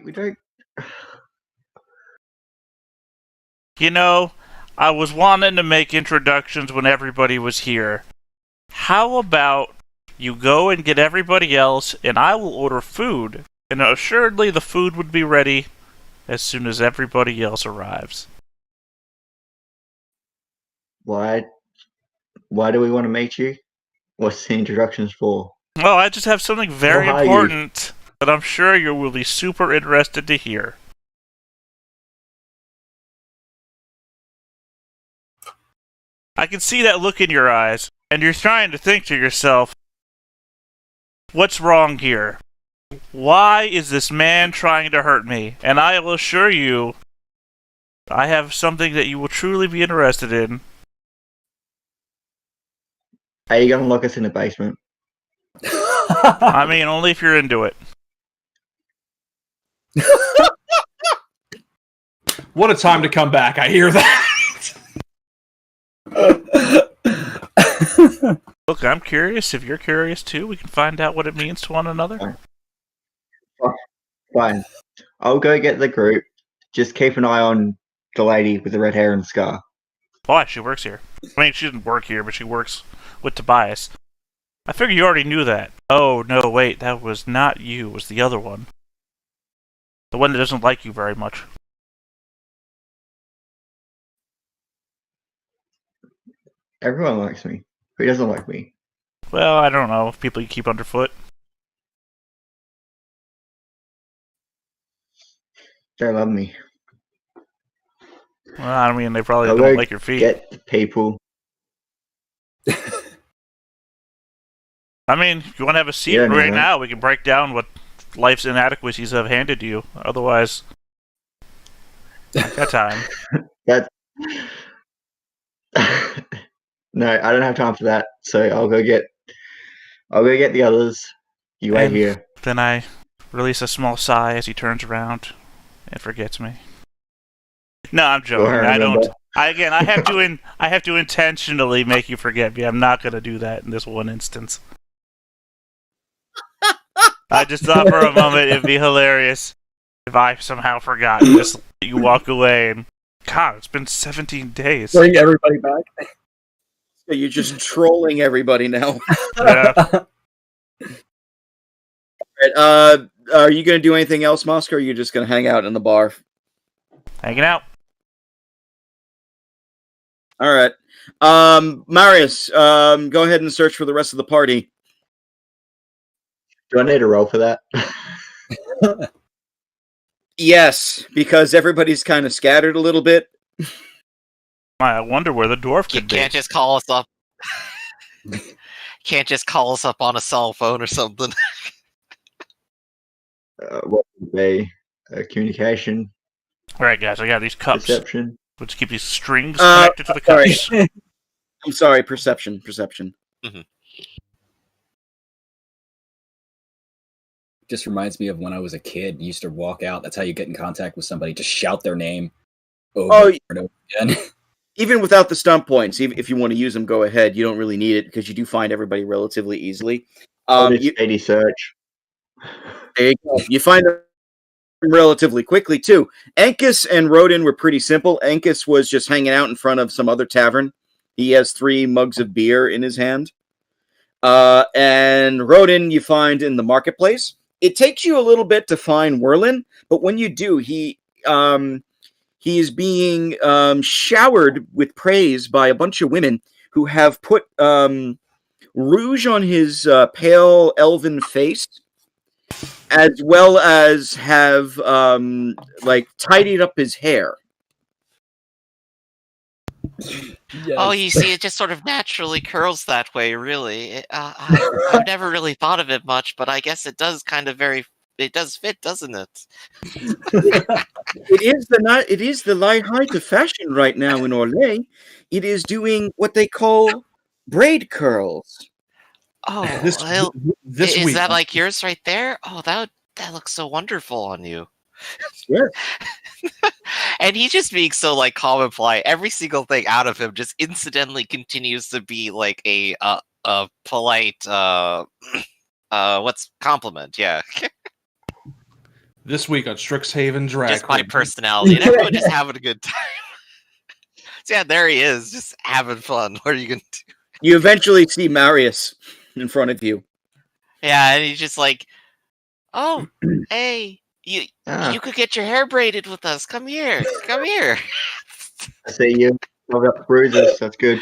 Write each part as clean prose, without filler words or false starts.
we don't. You know, I was wanting to make introductions when everybody was here. How about you go and get everybody else, and I will order food, and assuredly the food would be ready as soon as everybody else arrives. Why? Why do we want to meet you? What's the introductions for? Well, I just have something very How are you? important that I'm sure you will be super interested to hear. I can see that look in your eyes, and you're trying to think to yourself, what's wrong here? Why is this man trying to hurt me? And I will assure you, I have something that you will truly be interested in. Are you gonna lock us in the basement? I mean, only if you're into it. What a time to come back, I hear that. Look, I'm curious. If you're curious too, we can find out what it means to one another. Fine. I'll go get the group. Just keep an eye on the lady with the red hair and scar. Why? She works here. I mean, she doesn't work here, but she works with Tobias. I figure you already knew that. Oh, no, wait. That was not you. It was the other one. The one that doesn't like you very much. Everyone likes me. Who doesn't like me? Well, I don't know. People you keep underfoot. They love me. Well, I mean, they probably I'll don't go like your feet. Get the people. I mean, if you want to have a seat Yeah, right no. now, we can break down what life's inadequacies have handed you. Otherwise, I got time. That's no, I don't have time for that. So I'll go get the others. You wait And here. Then I release a small sigh as he turns around and forgets me. No, I'm joking. Sure, I don't. remember. I have to intentionally make you forget me. I'm not going to do that in this one instance. I just thought for a moment it'd be hilarious if I somehow forgot and just let you walk away and God, it's been 17 days. Bring everybody back. So you're just trolling everybody now. Yeah. Right, are you going to do anything else, Musk, or are you just going to hang out in the bar? Hanging out. All right. Marius, go ahead and search for the rest of the party. Do I need a roll for that? Yes, because everybody's kind of scattered a little bit. I wonder where the dwarf You could be. can't just call us up. Can't just call us up on a cell phone or something. What would be communication, Alright, guys, I got these cups. perception? Let's keep these strings connected to the sorry. cups. I'm sorry, perception. Just reminds me of when I was a kid. You used to walk out. That's how you get in contact with somebody. Just shout their name over and over again. Even without the stump points, even if you want to use them, go ahead. You don't really need it because you do find everybody relatively easily. I'll do steady search. There you go. You find them relatively quickly, too. Ankus and Rodin were pretty simple. Ankus was just hanging out in front of some other tavern. He has 3 mugs of beer in his hand. And Rodin you find in the marketplace. It takes you a little bit to find Werlin, but when you do, he is being showered with praise by a bunch of women who have put rouge on his pale elven face, as well as have tidied up his hair. Yes. Oh, you see, it just sort of naturally curls that way, really. I've never really thought of it much, but I guess it does kind of it does fit, doesn't it? It is the height of fashion right now in Orlais. It is doing what they call braid curls. Oh, This is week. that like yours right there? Oh, that looks so wonderful on you. Yes. And he's just being so like calm and polite. Every single thing out of him just incidentally continues to be like a polite what's compliment, yeah. This week on Strixhaven Drag Just my Queen. personality, and everyone just having a good time. So yeah, there he is, just having fun. What are you gonna do? You eventually see Marius in front of you. Yeah, and he's just like, "Oh, hey, you could get your hair braided with us. Come here, come here." I see you. I've got bruises. That's good.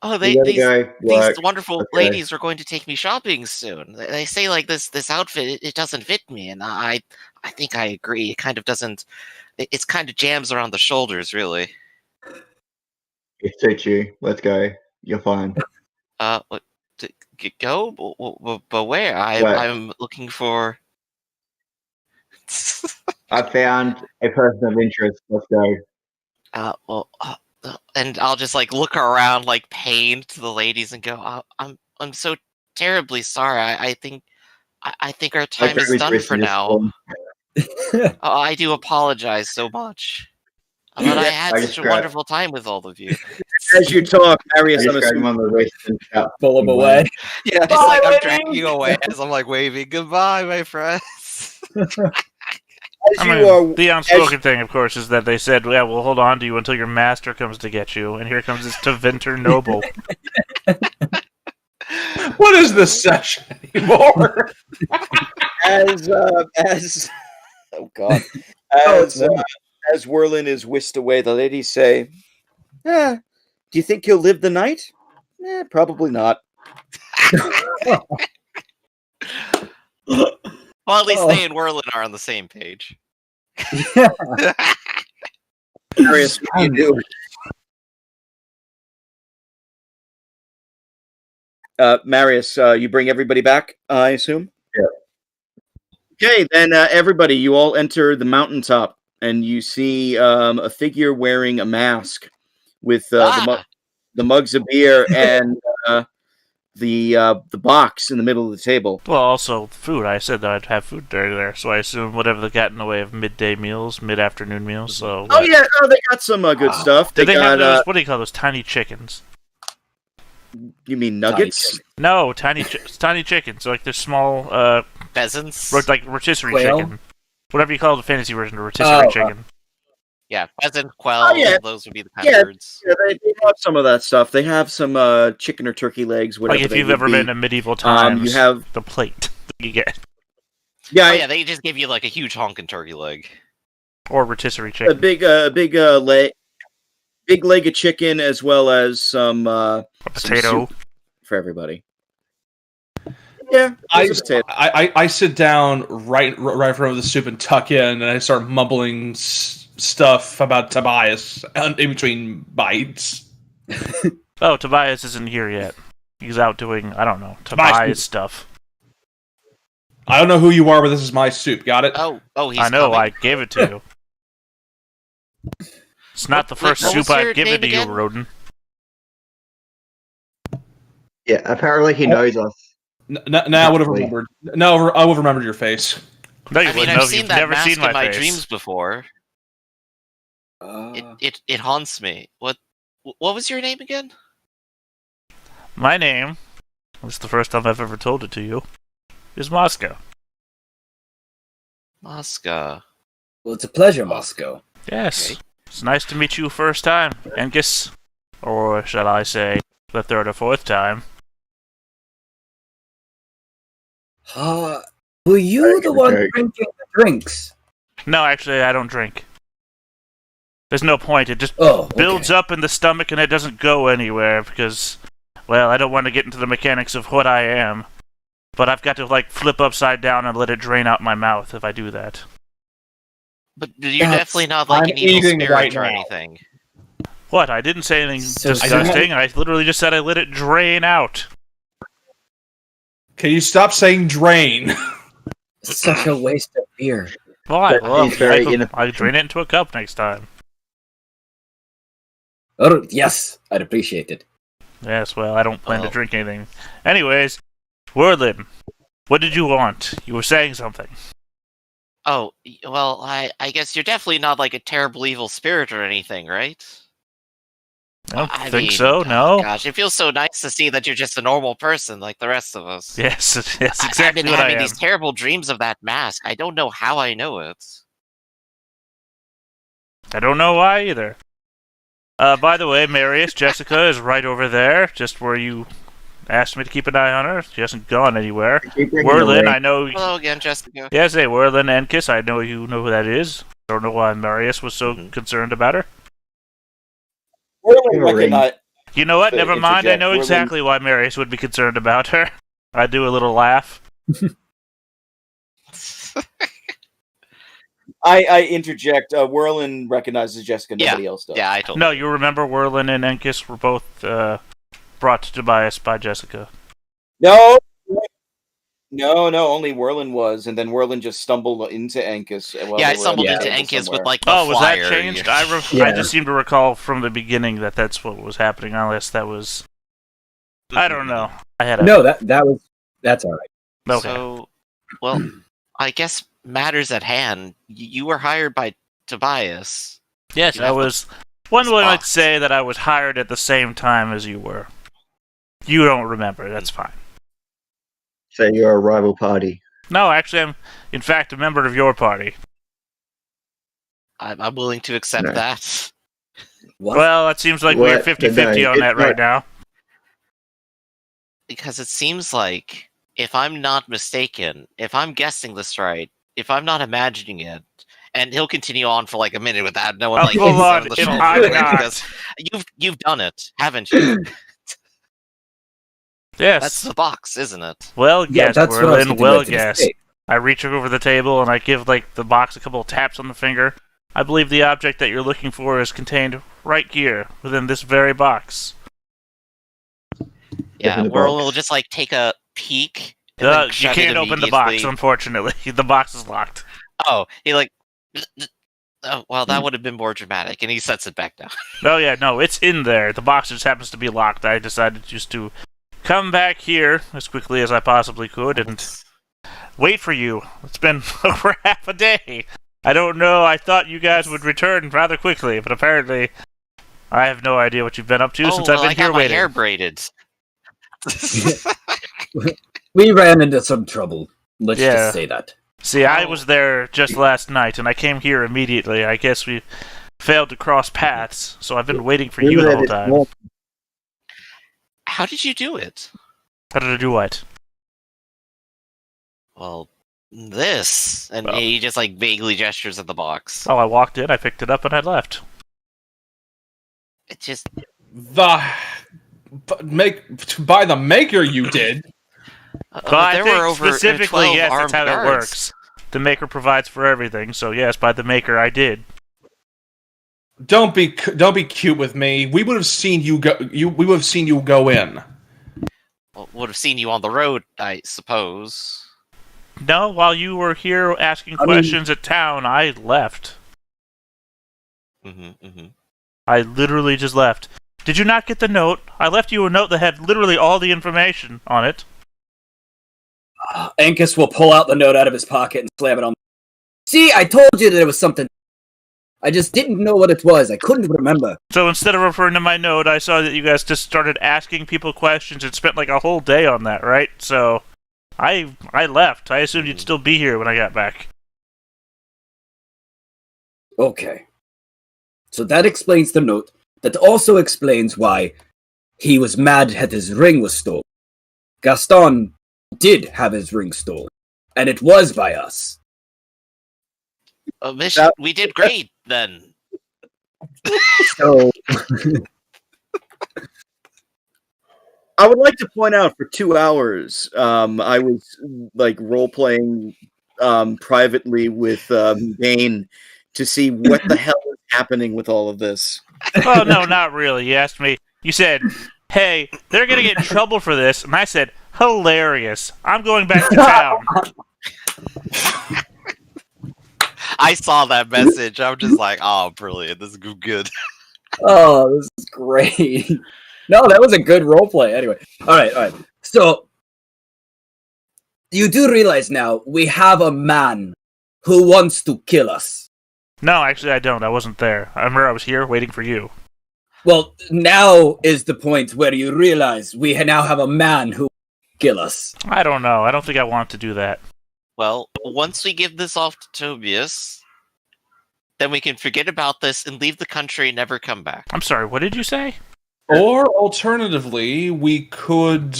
Oh, You gotta these go work. wonderful Okay. ladies are going to take me shopping soon. They say like this outfit it doesn't fit me, and I think I agree. It kind of doesn't. It's kind of jams around the shoulders, really. It suits you. Let's go. You're fine. What, go? But where? Where? I'm looking for. I found a person of interest. Let's go. And I'll just like look around, like pained to the ladies, and go, I'm so terribly sorry. I think our time is done for now. I do apologize so much. But I had such a wonderful time with all of you. As you talk, Marius, I I'm just grabbed him assuming, on the wrist and shout, Pull him away. Yeah, just like I'm dragging you away as I'm like waving goodbye, my friends. as I you mean, are the unspoken thing, of course, is that they said, "Yeah, we'll hold on to you until your master comes to get you." And here comes this Tevinter noble. What is this session anymore? as oh god, as Whirlin is whisked away, the ladies say, "Do you think he'll live the night? Probably not." Well, at least they and Whirlin are on the same page. Marius, what do you do? Marius, you bring everybody back, I assume? Yeah. Okay, then everybody, you all enter the mountaintop, and you see a figure wearing a mask with the mugs of beer and the box in the middle of the table. Well, also food. I said that I'd have food there, so I assume whatever they got in the way of midday meals, mid-afternoon meals. So. Oh yeah, they got some good stuff. Did they got, have those? What do you call those? Tiny chickens? You mean nuggets? No, tiny chickens. Like they're small, Pheasants? like rotisserie Quail? chicken. Whatever you call the fantasy version of rotisserie chicken. Yeah, pheasant, quail, yeah. those would be the kind of birds. Yeah, they have some of that stuff. They have some chicken or turkey legs, whatever. Like if they you've would ever be. been in medieval times, you have the plate that you get. yeah, Oh yeah, they just give you like a huge honking turkey leg. Or rotisserie a chicken. big leg of chicken as well as some A potato. soup for everybody. Yeah, I, there's a potato. I sit down right in front of the soup and tuck in, and I start mumbling stuff about Tobias in between bites. Oh, Tobias isn't here yet. He's out doing, I don't know, Tobias- Tobias stuff. I don't know who you are, but this is my soup. Got it? Oh, he's I know, coming. I gave it to you. It's not the first what was soup your I've given name to you, again? Rodin. Yeah, apparently he knows us. Now I would have remembered. No, I would have remembered your face. No, you I mean, wouldn't I've have. seen You've that never mask seen my in my face. dreams before. It haunts me. What was your name again? My name, this is the first time I've ever told it to you, is Moscow. Moscow. Well, it's a pleasure, Moscow. Yes. Okay. It's nice to meet you first time, Angus. Or shall I say, the third or fourth time. Were you Very the good one joke. drinking the drinks? No, actually, I don't drink. There's no point. It just Oh, builds up in the stomach and it doesn't go anywhere because, well, I don't want to get into the mechanics of what I am. But I've got to, like, flip upside down and let it drain out my mouth if I do that. But you're That's- definitely not like I'm an evil eating spirit right or now. anything. What? I didn't say anything So disgusting. I literally just said I let it drain out. Can you stop saying drain? Such a waste of beer. Why? But Well, he's very I drain it into a cup next time. Oh, yes, I'd appreciate it. Yes, well, I don't plan to Well. drink anything. Anyways, Whirlin, what did you want? You were saying something. Oh, well, I guess you're definitely not like a terrible evil spirit or anything, right? don't think so, no. Gosh, it feels so nice to see that you're just a normal person like the rest of us. Yes, that's exactly I've been what I having am. these terrible dreams of that mask. I don't know how I know it. I don't know why either. By the way, Marius, Jessica is right over there, just where you asked me to keep an eye on her. She hasn't gone anywhere. Werlin, I know... Hello again, Jessica. Yes, hey, Werlin Enkis, I know you know who that is. I don't know why Marius was so concerned about her. You know what? Never mind. I know exactly why Marius would be concerned about her. I do a little laugh. I interject. Werlin recognizes Jessica. Nobody else does. Yeah, I told No, you remember Werlin and Enkis were both brought to Tobias by Jessica. No. Only Werlin was, and then Werlin just stumbled into Enkis. I stumbled into Enkis with like. Oh, was that changed? I just seem to recall from the beginning that that's what was happening. Unless that was, I don't know. That's all right. Okay. So, well, I guess matters at hand. You were hired by Tobias. Yes, I was. One might say that I was hired at the same time as you were. You don't remember. That's fine. So you're a rival party. No, actually, I'm, in fact, a member of your party. I'm willing to accept that. What? Well, it seems like we're 50-50 on that right now. Because it seems like, if I'm not mistaken, if I'm guessing this right, if I'm not imagining it, and he'll continue on for like a minute with that, no one like hold on, the if shoulder, I'm because you've done it, haven't you? Yes. That's the box, isn't it? Well, Yeah, yes, that's what I was Werlin, thinking well, about to yes. say. I reach over the table and I give the box a couple of taps on the finger. I believe the object that you're looking for is contained right here, within this very box. Yeah, Werlin will just like take a peek. And then You shut can't it open the box, immediately. unfortunately. The box is locked. Oh, he like. Oh, well, that would have been more dramatic, and he sets it back down. Oh yeah, no, it's in there. The box just happens to be locked. I decided just to come back here as quickly as I possibly could and wait for you. It's been over half a day. I don't know. I thought you guys would return rather quickly, but apparently I have no idea what you've been up to since I've been here my waiting. hair braided. We ran into some trouble. Let's just say that. See, I was there just last night, and I came here immediately. I guess we failed to cross paths, so I've been waiting for you the whole time. How did you do it? How did I do what? Well, this. And he just like vaguely gestures at the box. Oh, I walked in, I picked it up, and I left. It just. By the maker, you did. I think specifically, yes, that's how it works. The maker provides for everything, so yes, by the maker, I did. Don't be cute with me. We would have seen you go. We would have seen you go in. Well, would have seen you on the road, I suppose. No, while you were here asking questions at town, I left. I literally just left. Did you not get the note? I left you a note that had literally all the information on it. Enkis will pull out the note out of his pocket and slam it on. See, I told you that it was something. I just didn't know what it was. I couldn't remember. So instead of referring to my note, I saw that you guys just started asking people questions and spent like a whole day on that, right? So I left. I assumed you'd still be here when I got back. Okay. So that explains the note. That also explains why he was mad that his ring was stolen. Gaston did have his ring stolen, and it was by us. Mission, we did great then. So, I would like to point out for 2 hours, I was like role playing privately with Bane to see what the hell is happening with all of this. Oh no, not really. You asked me. You said, "Hey, they're gonna get in trouble for this," and I said, "Hilarious! I'm going back to town." I saw that message. I'm just like, oh, brilliant. This is good. oh, this is great. No, that was a good roleplay. Anyway, all right. So, you do realize now we have a man who wants to kill us. No, actually, I don't. I wasn't there. I remember I was here waiting for you. Well, now is the point where you realize we now have a man who will kill us. I don't know. I don't think I want to do that. Well, once we give this off to Tobias, then we can forget about this and leave the country and never come back. I'm sorry, what did you say? Or alternatively, we could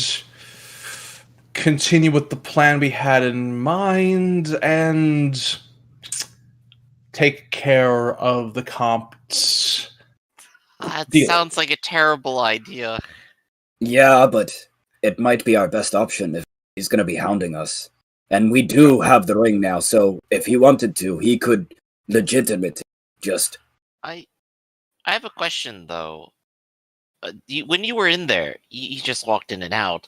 continue with the plan we had in mind and take care of the Compts. That Deal. sounds like a terrible idea. Yeah, but it might be our best option if he's going to be hounding us. And we do have the ring now, so if he wanted to, he could legitimate just... I have a question, though. When you were in there, you just walked in and out.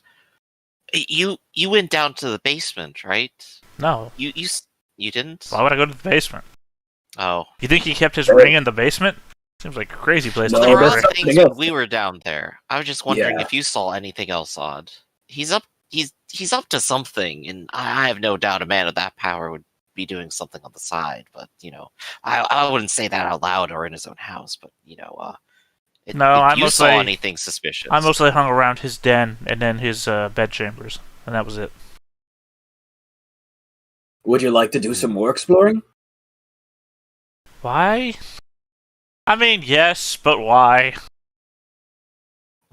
You went down to the basement, right? No. You didn't? Why would I go to the basement? Oh. You think he kept his ring in the basement? Seems like a crazy place No, to There keep were a other ring. things when we were down there. I was just wondering Yeah. if you saw anything else odd. He's up to something, and I have no doubt a man of that power would be doing something on the side, but I wouldn't say that out loud or in his own house, but if you saw anything suspicious. I mostly hung around his den and then his bedchambers, and that was it. Would you like to do some more exploring? Why? I mean, yes, but why?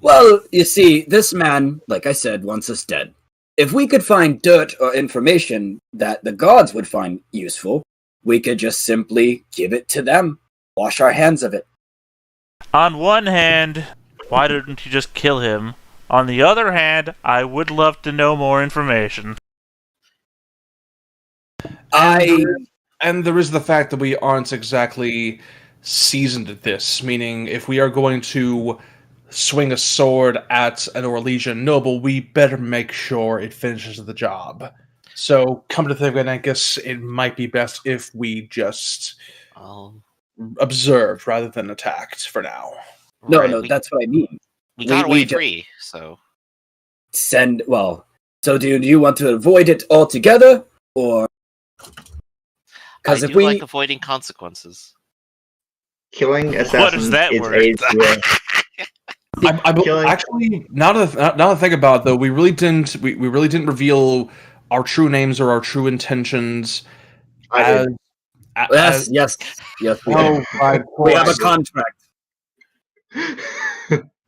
Well, you see, this man, like I said, wants us dead. If we could find dirt or information that the gods would find useful, we could just simply give it to them. Wash our hands of it. On one hand, why didn't you just kill him? On the other hand, I would love to know more information. And there is the fact that we aren't exactly seasoned at this, meaning if we are going to swing a sword at an Orlesian noble, we better make sure it finishes the job. So, come to think of it, I guess it might be best if we just observed rather than attacked for now. No, that's what I mean. We got away free, so... So do you want to avoid it altogether, or... I do like avoiding consequences. Killing assassins. What is that is word? Actually, now that I think about it, though, we really didn't reveal our true names or our true intentions. Yes. We have a contract.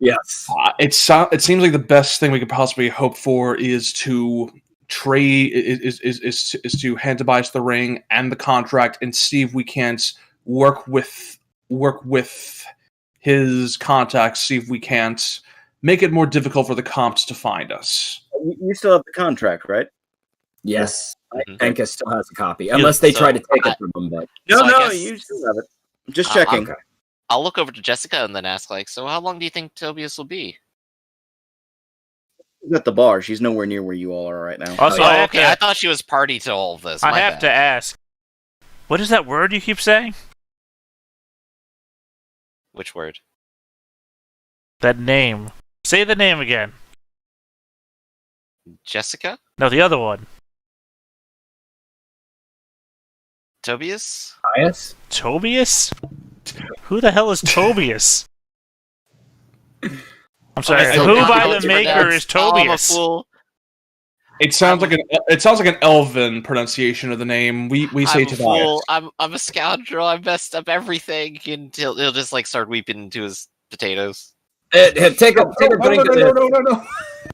Yes. It seems like the best thing we could possibly hope for is to trade is to hand Tobias the ring and the contract and see if we can't work with his contacts, see if we can't make it more difficult for the Compts to find us. You still have the contract, right? Yes. Anka still has a copy, unless they try to take it from him. But No, you still have it. Just checking. Okay. I'll look over to Jessica and then ask, so how long do you think Tobias will be? She's at the bar. She's nowhere near where you all are right now. Also, I thought she was party to all of this. I have to ask, what is that word you keep saying? Which word? That name. Say the name again. Jessica? No, the other one. Tobias? Tobias? Who the hell is Tobias? I'm sorry. Okay, Who so by now the maker is Tobias? I'm a fool. It sounds like an elven pronunciation of the name. We say I'm a Tobias. fool. I'm a scoundrel. I messed up everything. And he'll just start weeping into his potatoes. Take a drink of this. No.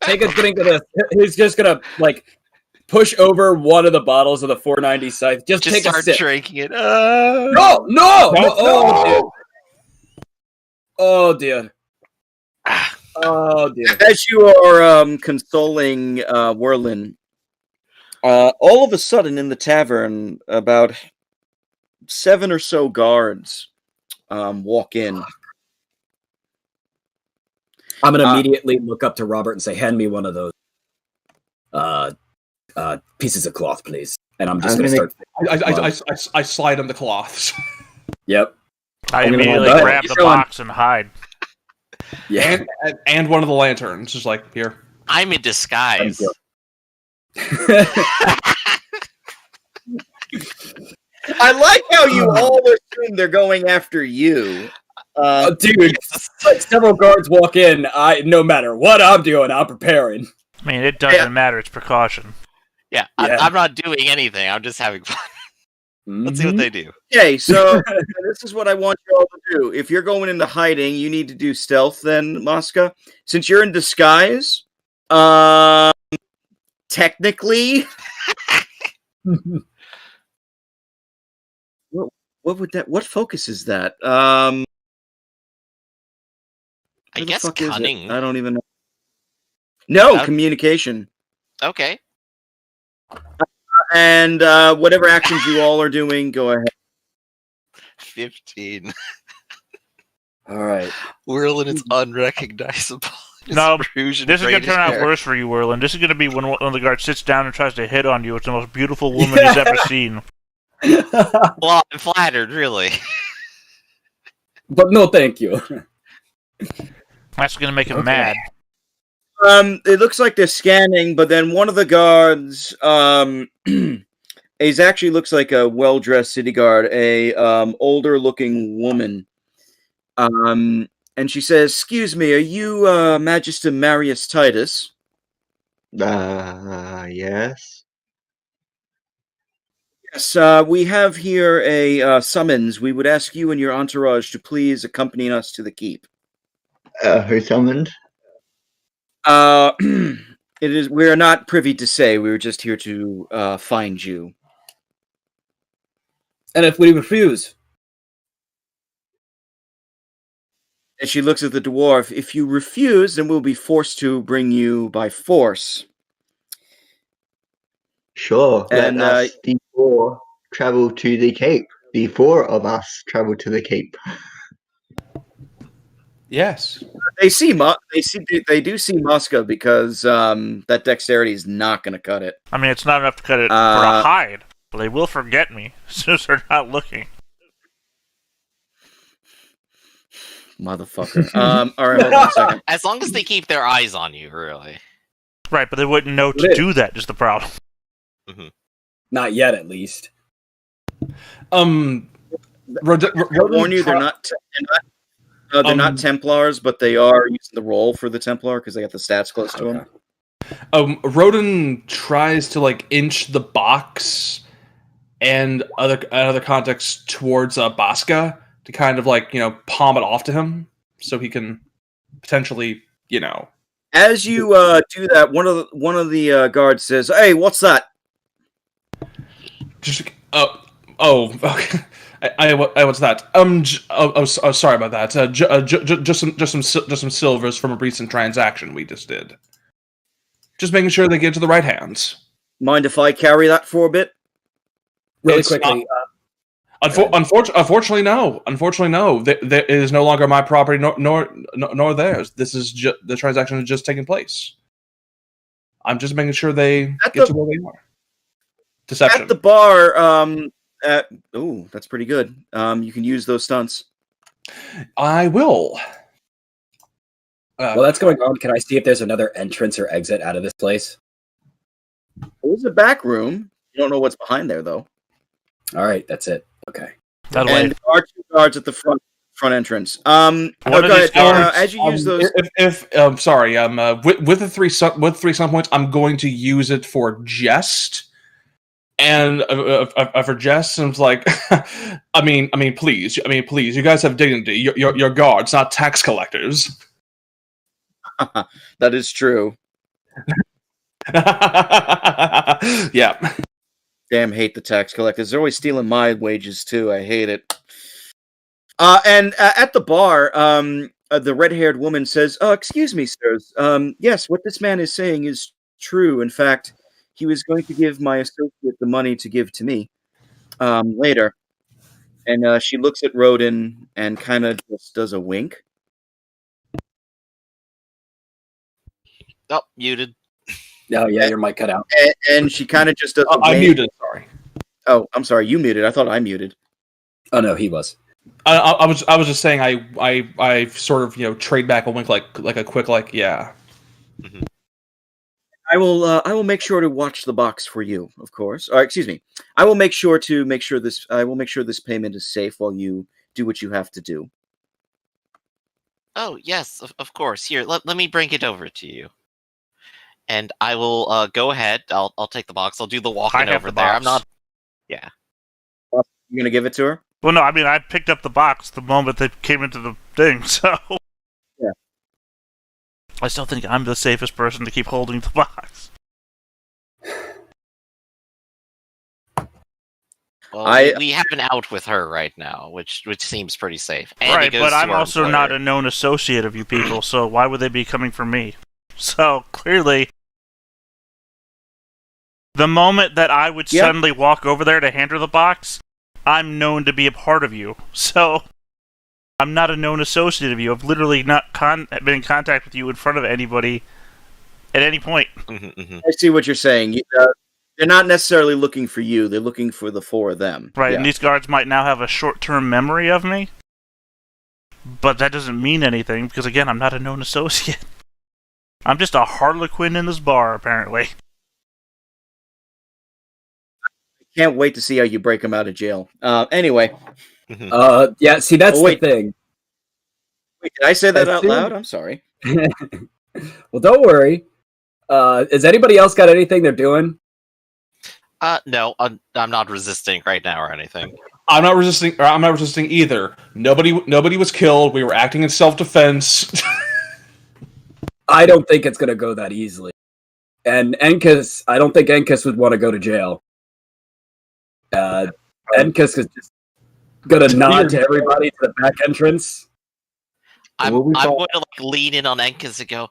Take a drink of this. He's just gonna push over one of the bottles of the 490 scythe. Just take start a sip. drinking it. No! Oh dear. Oh dear. As you are consoling Werlin, all of a sudden in the tavern, about 7 or so guards walk in. I'm gonna immediately look up to Robert and say, "Hand me one of those pieces of cloth, please." And I'm just gonna start. I slide him the cloths. Yep. I immediately grab the box and hide. Yeah. And one of the lanterns, just like here. I'm in disguise. I like how you all assume they're going after you. Dude, several guards walk in. No matter what I'm doing, I'm preparing. I mean, it doesn't matter. It's precaution. Yeah, Yeah. I'm not doing anything. I'm just having fun. Let's see what they do. Okay, so this is what I want you all to do. If you're going into hiding, you need to do stealth then, Mosca. Since you're in disguise, technically... What focus is that? I where the guess fuck is it? cunning. I don't even know. No, Uh, communication. Okay. And whatever actions you all are doing, go ahead. 15. All right. Whirlin is unrecognizable. His No, rouge and This is going to grayish turn out hair. worse for you, Whirlin. This is going to be when one of the guards sits down and tries to hit on you. It's the most beautiful woman he's ever seen. Well, I'm flattered, really. But no, thank you. That's going to make him Okay. mad. It looks like they're scanning, but then one of the guards, is actually looks like a well-dressed city guard, a older-looking woman. And she says, "Excuse me, are you Magister Marius Titus?" Yes. Yes, we have here a summons. We would ask you and your entourage to please accompany us to the keep. Who summoned? It is. We are not privy to say. We were just here to find you. And if we refuse, And she looks at the dwarf. If you refuse, then we'll be forced to bring you by force. Sure. And, Let us, the four, travel to the Cape. The four of us travel to the Cape. Yes. They do see Mosca because that dexterity is not going to cut it. I mean, it's not enough to cut it for a hide, but they will forget me as soon as they're not looking. Motherfucker. All right, hold on a second. As long as they keep their eyes on you, really. Right, but they wouldn't know to Lit. do that, is the problem. not yet, at least. I warn you, they're not Templars, but they are using the roll for the Templar because they got the stats close to them. Rodin tries to inch the box and other contexts towards Bosca to kind of palm it off to him so he can potentially As you do that, one of the guards says, "Hey, what's that?" just okay. I what's that? Sorry about that. Just some silvers from a recent transaction we just did. Just making sure they get to the right hands. Mind if I carry that for a bit? Really It's quickly, Unfortunately, no. Unfortunately, no. It is no longer my property, nor theirs. This is the transaction has just taken place. I'm just making sure they get to where they are. Deception. At the bar, that's pretty good. You can use those stunts. I will. while that's going on, can I see if there's another entrance or exit out of this place? There's a back room. You don't know what's behind there, though. All right, that's it. Okay. That And way. there are two guards at the front entrance. One Go of these ahead. guards- As you use those, With the three sun points, I'm going to use it for jest. And for jest, and it's like, I mean, please, you guys have dignity. You're guards, not tax collectors. that is true. Yeah. Damn, hate the tax collectors. They're always stealing my wages too. I hate it. And at the bar, the red-haired woman says, "Oh, excuse me, sirs. Yes, what this man is saying is true. In fact, he was going to give my associate the money to give to me later." And she looks at Rodin and kind of just does a wink. Oh, muted. Oh, yeah, your mic cut out. And she kind of just does a I'm wink. muted. Sorry. Oh, I'm sorry. You muted. I thought I muted. Oh, no, he was. I was just saying I sort of trade back a wink like a quick yeah. I will make sure to watch the box for you, of course. Or excuse me. I will make sure this payment is safe while you do what you have to do. Oh, yes, of course. Here, let me bring it over to you. And I will go ahead. I'll take the box. I'll do the walking over there. I'm not. Yeah. You gonna give it to her? Well, no, I mean, I picked up the box the moment they came into the thing, so. Yeah. I still think I'm the safest person to keep holding the box. Well, we have an out with her right now, which seems pretty safe. And right, but I'm also not a known associate of you people, so why would they be coming for me? So, clearly, the moment that I would suddenly walk over there to hand her the box, I'm known to be a part of you. So, I'm not a known associate of you. I've literally not been in contact with you in front of anybody at any point. I see what you're saying. They're not necessarily looking for you. They're looking for the four of them. Right, and these guards might now have a short-term memory of me. But that doesn't mean anything, because again, I'm not a known associate. I'm just a harlequin in this bar, apparently. Can't wait to see how you break them out of jail. Anyway. Yeah, see, that's the thing. Wait, did I say that out loud? I'm sorry. Well, don't worry. Has anybody else got anything they're doing? No, I'm not resisting right now or anything. I'm not resisting either. Nobody was killed. We were acting in self-defense. I don't think it's gonna go that easily. And Enkus, I don't think Enkus would want to go to jail. Enkus is just gonna nod to everybody to the back entrance. I'm going to lean in on Enkus and go,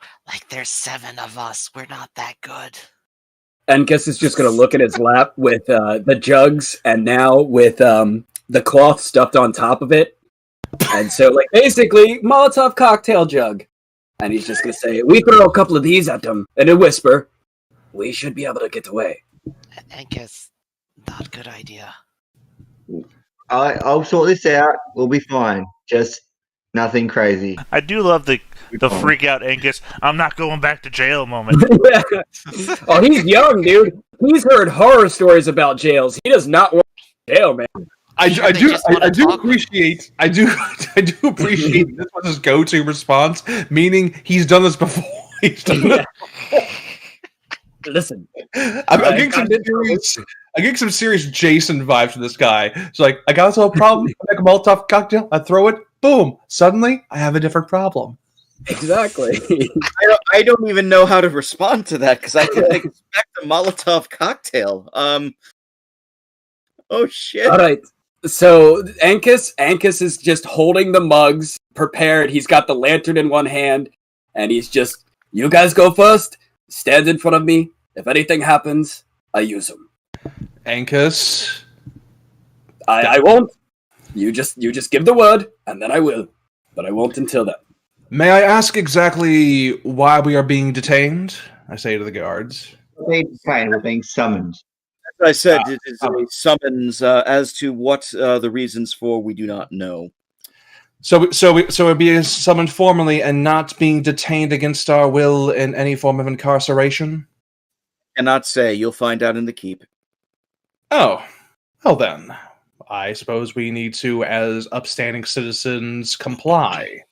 there's 7 of us. We're not that good. Enkus is just gonna look at his lap with the jugs, and now with the cloth stuffed on top of it. And so, basically, Molotov cocktail jug. And he's just gonna say, we throw a couple of these at them, in a whisper, we should be able to get away. Enkus, not a good idea. I'll sort this out. We'll be fine. Just nothing crazy. I do love the freak out Enkus, I'm not going back to jail moment. Oh, he's young, dude. He's heard horror stories about jails. He does not want jail, man. I do appreciate this was his go-to response, meaning he's done this before. Listen, I'm getting some serious Jason vibes from this guy. It's like, I got a problem, I make a Molotov cocktail, I throw it, boom. Suddenly, I have a different problem. Exactly. I don't even know how to respond to that, because I didn't expect a Molotov cocktail. Oh, shit. All right. So, Enkus is just holding the mugs, prepared. He's got the lantern in one hand, and he's just, you guys go first, stand in front of me. If anything happens, I use them. Enkus, I won't. You just give the word, and then I will. But I won't until then. May I ask exactly why we are being detained? I say to the guards. We're being summoned. As I said, it is a summons. As to what the reasons for, we do not know. So we're being summoned formally and not being detained against our will in any form of incarceration? Cannot say. You'll find out in the keep. Oh, well then. I suppose we need to, as upstanding citizens, comply.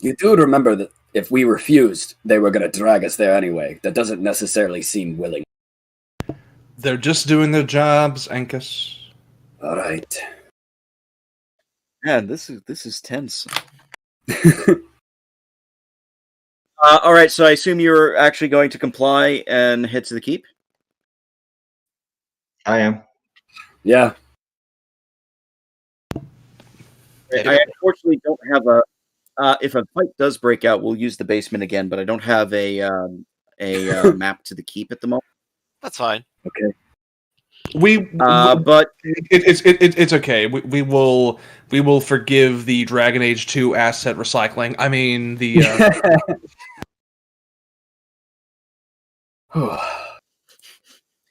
You do remember that if we refused, they were going to drag us there anyway. That doesn't necessarily seem willing. They're just doing their jobs, Enkus. All right. Man, this is tense. All right, so I assume you're actually going to comply and head to the keep? I am. Yeah. I unfortunately don't have a... if a fight does break out, we'll use the basement again, but I don't have a map to the keep at the moment. That's fine. Okay. But it's okay. We will forgive the Dragon Age 2 asset recycling. I mean the.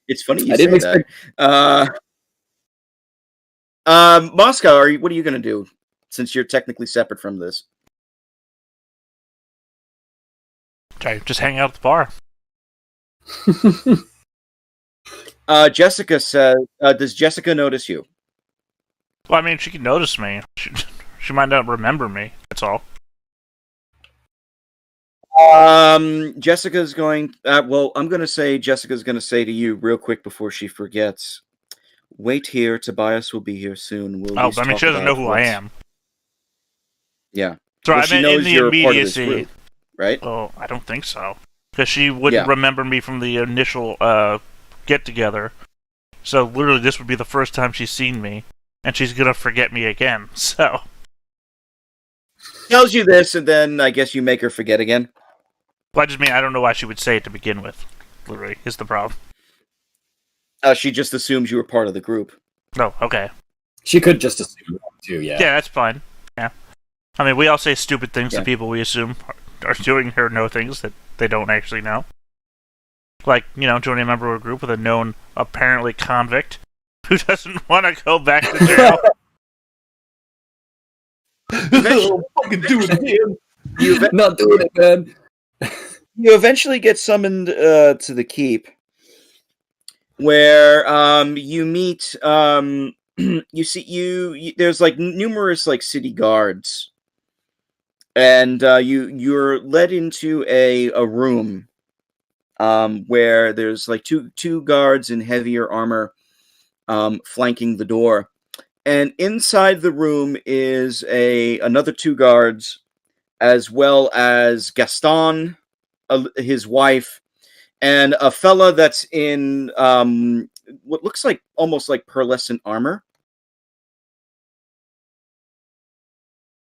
It's funny you say that. Moscow, what are you going to do since you're technically separate from this? Okay, just hang out at the bar. Jessica says, does Jessica notice you? Well, I mean, she can notice me. She might not remember me. That's all. Jessica's going. Well, I'm going to say Jessica's going to say to you real quick before she forgets. Wait here. Tobias will be here soon. We'll Oh, I mean, she doesn't know who I am. Yeah. So Well, I she meant in knows the you're part of this immediacy. group, right? Oh, I don't think so. Because she wouldn't remember me from the initial get-together. So literally this would be the first time she's seen me. And she's going to forget me again, so... Tells you this, and then I guess you make her forget again. Well, I just mean I don't know why she would say it to begin with. Literally, is the problem. She just assumes you were part of the group. No, okay. She could just assume that too, yeah. Yeah, that's fine. Yeah. I mean, we all say stupid things to people we assume are doing or know things that they don't actually know. Like, joining a member of a group with a known, apparently convict who doesn't want to go back to jail. Fucking do it again. Not doing it, man. You eventually get summoned to the keep, where you meet. You see, there's like numerous like city guards, and you're led into a room, where there's like two guards in heavier armor, flanking the door. And inside the room is another two guards, as well as Gaston, his wife, and a fella that's in what looks like almost like pearlescent armor.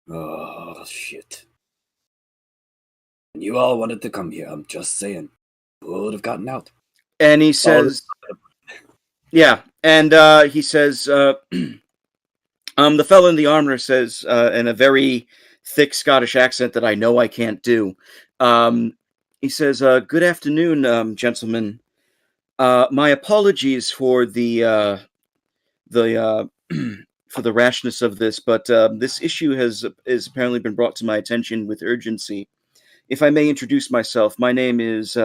Oh, shit. You all wanted to come here, I'm just saying. Would have gotten out. And he says, yeah, and he says, the fellow in the armor says, in a very thick Scottish accent that I know I can't do, he says, good afternoon, gentlemen. My apologies for the for the rashness of this, but this issue has apparently been brought to my attention with urgency. If I may introduce myself, my name is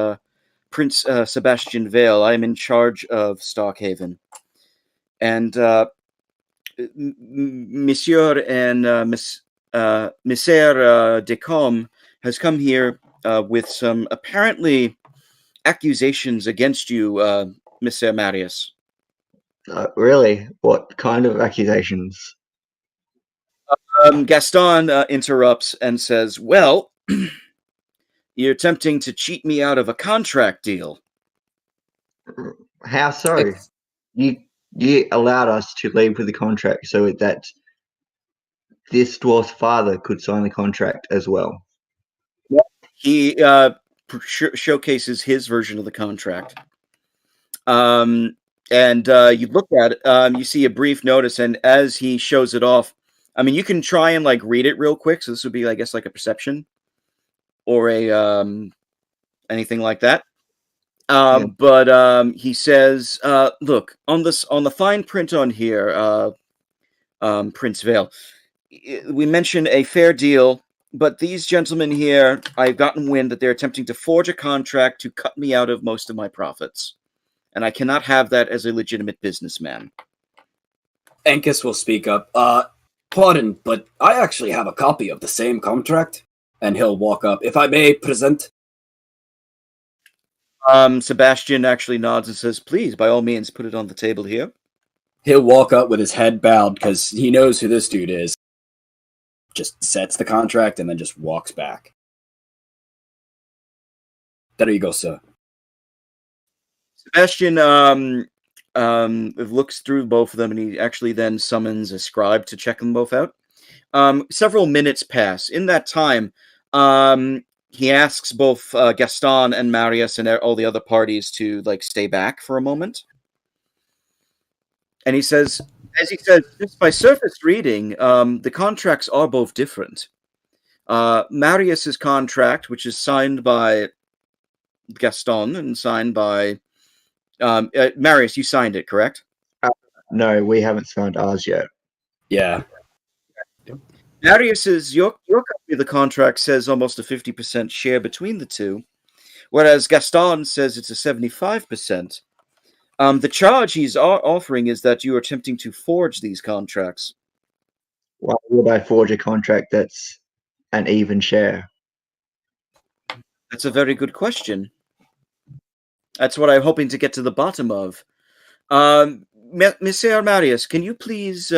Prince Sebastian Vale. I am in charge of Starkhaven. And Monsieur and Monsieur Decombe has come here with some apparently accusations against you, Monsieur Marius. Really? What kind of accusations? Gaston interrupts and says, well, you're attempting to cheat me out of a contract deal. How so? You allowed us to leave with the contract so that this dwarf's father could sign the contract as well. He showcases his version of the contract. And you look at it, you see a brief notice, and as he shows it off, I mean, you can try and like read it real quick. So this would be, I guess, like a perception or a anything like that. But he says, look, on the fine print on here, Prince Vale, we mention a fair deal, but these gentlemen here, I've gotten wind that they're attempting to forge a contract to cut me out of most of my profits. And I cannot have that as a legitimate businessman. Ankus will speak up. Pardon, but I actually have a copy of the same contract. And he'll walk up. If I may present. Sebastian actually nods and says, please, by all means, put it on the table here. He'll walk up with his head bowed because he knows who this dude is. Just sets the contract and then just walks back. There you go, sir. Sebastian looks through both of them, and he actually then summons a scribe to check them both out. Several minutes pass. In that time, he asks both Gaston and Marius and all the other parties to like stay back for a moment. And he says, just by surface reading, the contracts are both different. Marius's contract, which is signed by Gaston and signed by Marius, you signed it, correct? No, we haven't signed ours yet. Yeah. Marius's your copy of the contract says almost a 50% share between the two, whereas Gaston says it's a 75%. The charge he's offering is that you are attempting to forge these contracts. Why would I forge a contract that's an even share? That's a very good question. That's what I'm hoping to get to the bottom of. Monsieur Marius, can you please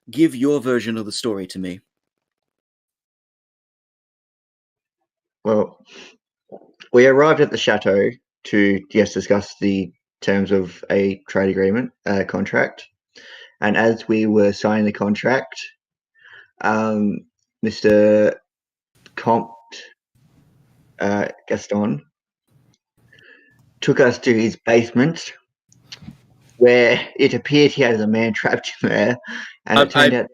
give your version of the story to me? Well, we arrived at the chateau to discuss the terms of a trade agreement, contract. And as we were signing the contract, Mr. Comte Gaston took us to his basement, where it appeared he had a man trapped in there, and it turned out.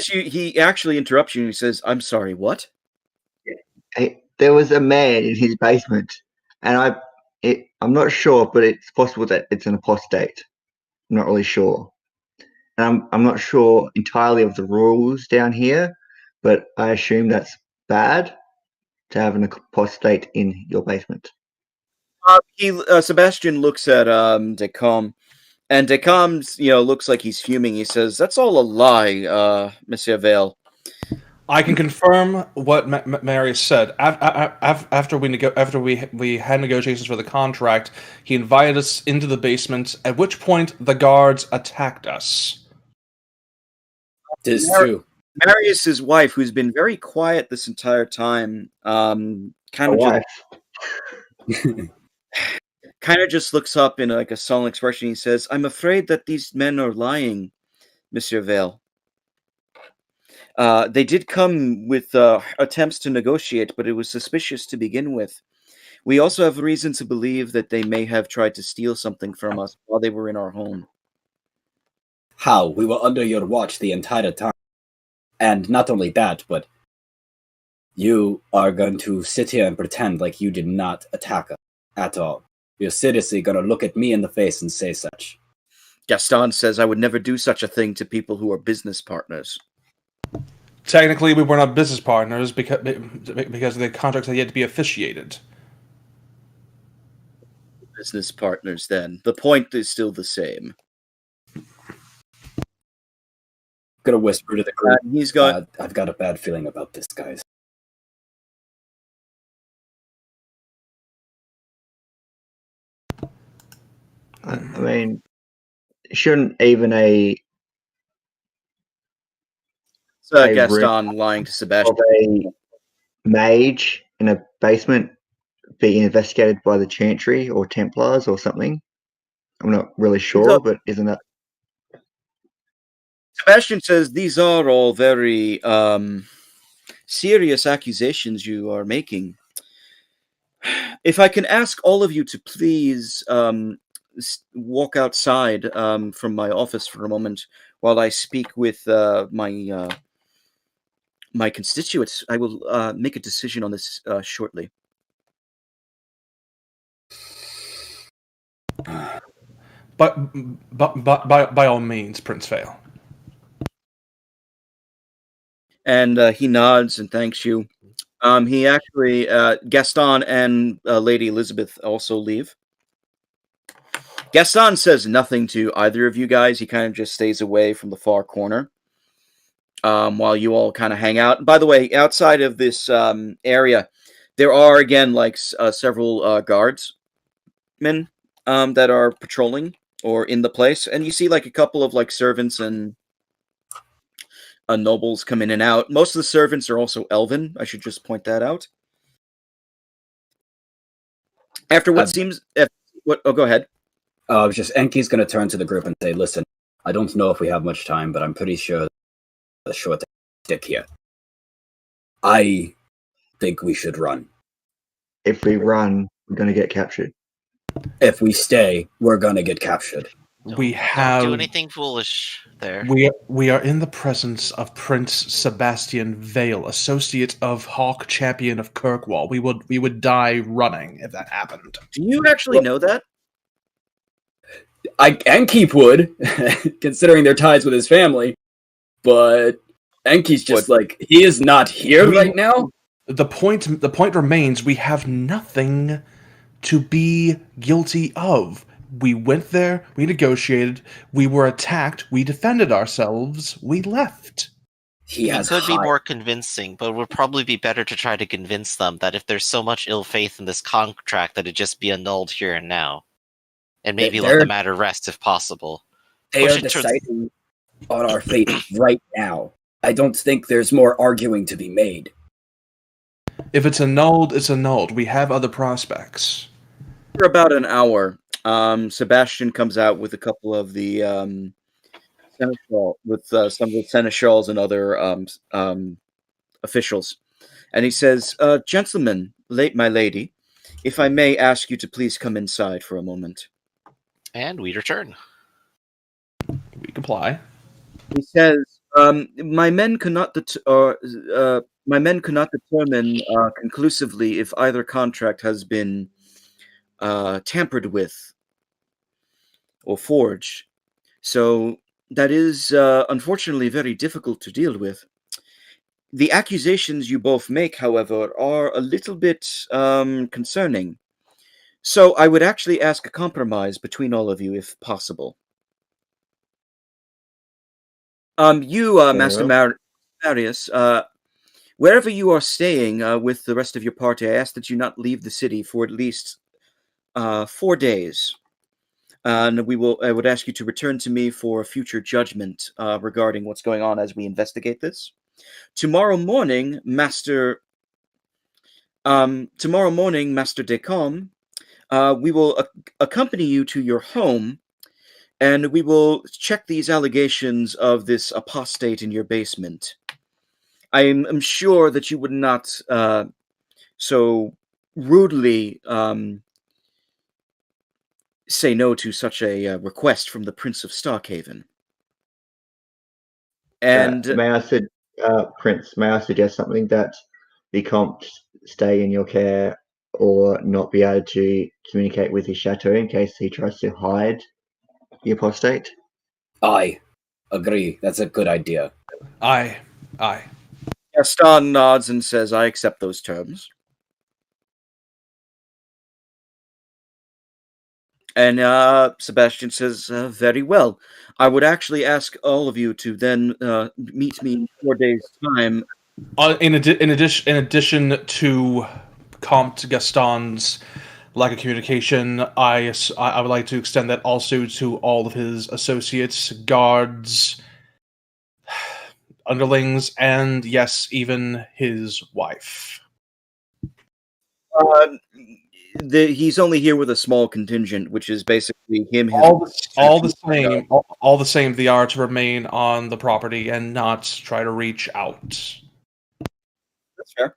He actually interrupts you. He says, "I'm sorry, what?" There was a man in his basement, and I'm not sure, but it's possible that it's an apostate. I'm not really sure. And I'm not sure entirely of the rules down here, but I assume that's bad to have an apostate in your basement. Sebastian looks at Decom, and Decom's looks like he's fuming. He says, "That's all a lie, Monsieur Vale." I can confirm what Marius said. After we had negotiations for the contract, he invited us into the basement, at which point the guards attacked us. This is true. Marius's wife, who's been very quiet this entire time, kind of just looks up in like a solemn expression. He says, "I'm afraid that these men are lying, Monsieur Vale. They did come with attempts to negotiate, but it was suspicious to begin with. We also have reason to believe that they may have tried to steal something from us while they were in our home." How? We were under your watch the entire time. And not only that, but you are going to sit here and pretend like you did not attack us at all. You're seriously going to look at me in the face and say such. Gaston says, "I would never do such a thing to people who are business partners." Technically, we were not business partners because the contracts had yet to be officiated. Business partners, then. The point is still the same. I'm going to whisper to the group. He's got. I've got a bad feeling about this, guys. I mean, shouldn't even Gaston lying to Sebastian. A mage in a basement being investigated by the Chantry or Templars or something? I'm not really sure, but isn't that... Sebastian says these are all very serious accusations you are making. If I can ask all of you to please walk outside from my office for a moment while I speak with my constituents, I will make a decision on this shortly. But by all means, Prince Vale. And he nods and thanks you. He actually, Gaston and Lady Elizabeth also leave. Gaston says nothing to either of you guys. He kind of just stays away from the far corner while you all kind of hang out. By the way, outside of this area, there are, again, like several guardsmen that are patrolling or in the place. And you see like a couple of like servants and nobles come in and out. Most of the servants are also elven. I should just point that out. After what seems... Oh, go ahead. Enki's going to turn to the group and say, "Listen, I don't know if we have much time, but I'm pretty sure the short stick here. I think we should run. If we run, we're going to get captured. If we stay, we're going to get captured." Don't do anything foolish there. We are in the presence of Prince Sebastian Vale, associate of Hawk, champion of Kirkwall. We would die running if that happened. Do you actually know that? Enki would, considering their ties with his family, but Enki's just he is not here right now. The point remains: we have nothing to be guilty of. We went there, we negotiated, we were attacked, we defended ourselves, we left. He could be more convincing, but it would probably be better to try to convince them that if there's so much ill faith in this contract that it just be annulled here and now. And maybe let the matter rest if possible. They are deciding on our fate right now. I don't think there's more arguing to be made. If it's annulled, it's annulled. We have other prospects. For about an hour, Sebastian comes out with a couple of the seneschal, with some of the seneschals and other officials, and he says, "Gentlemen, my lady, if I may ask you to please come inside for a moment." And we return. We comply. He says, "My men cannot determine conclusively if either contract has been tampered with or forged. So that is unfortunately very difficult to deal with. The accusations you both make, however, are a little bit concerning. So I would actually ask a compromise between all of you, if possible. Master Marius, wherever you are staying with the rest of your party, I ask that you not leave the city for at least 4 days. And I would ask you to return to me for a future judgment regarding what's going on as we investigate this. Tomorrow morning, Master Descamps, we will accompany you to your home, and we will check these allegations of this apostate in your basement. I am sure that you would not so rudely say no to such a request from the Prince of Starkhaven. And Prince, may I suggest something, that the Comte stay in your care or not be able to communicate with his chateau in case he tries to hide the apostate? I agree. That's a good idea. Aye. Gaston nods and says, "I accept those terms." And Sebastian says, "Very well. I would actually ask all of you to then meet me in 4 days' time." In addition to Comte Gaston's lack of communication, I would like to extend that also to all of his associates, guards, underlings, and yes, even his wife. He's only here with a small contingent, which is basically him. All the same. They are to remain on the property and not try to reach out. That's fair.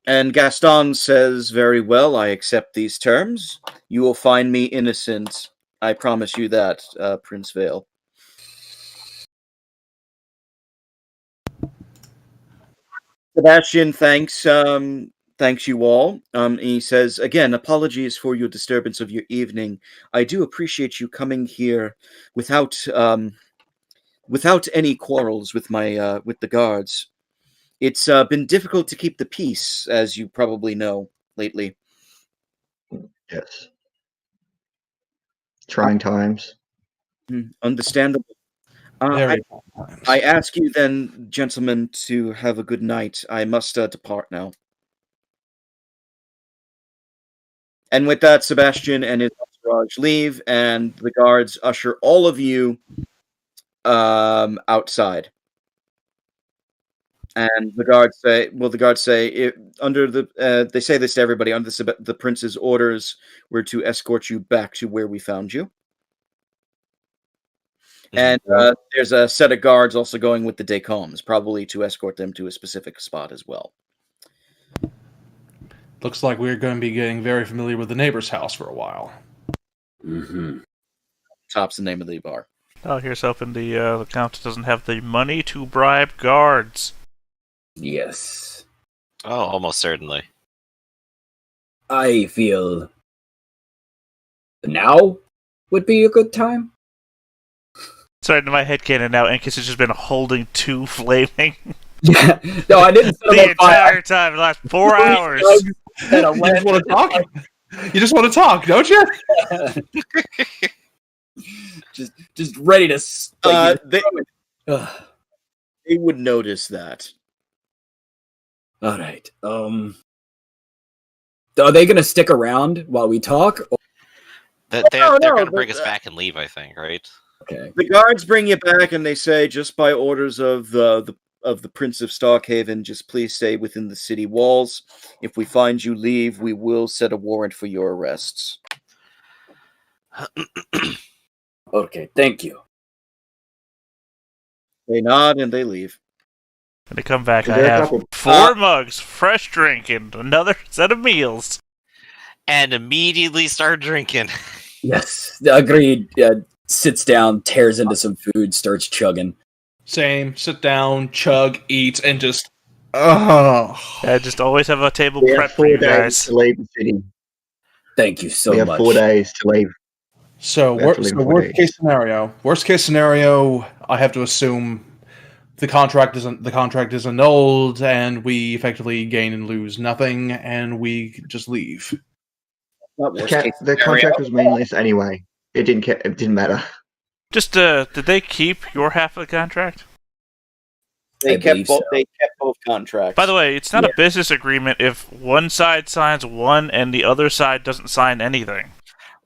And Gaston says, "Very well, I accept these terms. You will find me innocent. I promise you that, Prince Vale." Sebastian thanks you all. He says, "Again, apologies for your disturbance of your evening. I do appreciate you coming here without any quarrels with the guards. It's been difficult to keep the peace, as you probably know, lately." Yes. Trying times. Understandable. I ask you then, gentlemen, to have a good night. I must depart now. And with that, Sebastian and his entourage leave, and the guards usher all of you outside. And the guards say, they say this to everybody, under the prince's orders, we're to escort you back to where we found you. And there's a set of guards also going with the Descamps, probably to escort them to a specific spot as well. Looks like we're going to be getting very familiar with the neighbor's house for a while. Mm-hmm. Top's the name of the bar. Oh, here's hoping the Count doesn't have the money to bribe guards. Yes. Oh, almost certainly. I feel now would be a good time. Sorry, in my headcanon now, Enkus has just been holding two flaming. Yeah, no, I didn't. The entire time, the last 4 hours. That a You just want to talk? You just want to talk, don't you? just ready to. Ugh. They would notice that. All right. Are they gonna stick around while we talk? They're No, gonna bring but, us back and leave, I think, right? Okay. The guards bring you back, and they say, just by orders of the Prince of Starkhaven, just please stay within the city walls. If we find you leave, we will set a warrant for your arrests. Okay. Thank you. They nod and they leave. When they come back, Is I there a have couple- 4 mugs, fresh drink, and another set of meals. And immediately start drinking. Yes. Agreed. Sits down, tears into some food, starts chugging. Same. Sit down, chug, eat, and just. Oh. I just always have a table We prep have for 4 you days guys. to leave the city. Thank you so We have much. 4 days to leave. So, We have to leave in 4 worst days. case scenario. Worst case scenario. I have to assume the contract is annulled, and we effectively gain and lose nothing, and we just leave. Not The, worst case the scenario. contract was meaningless anyway. It didn't matter. Just, did they keep your half of the contract? They I kept believe both. so. They kept both contracts. By the way, it's not a business agreement if one side signs one and the other side doesn't sign anything.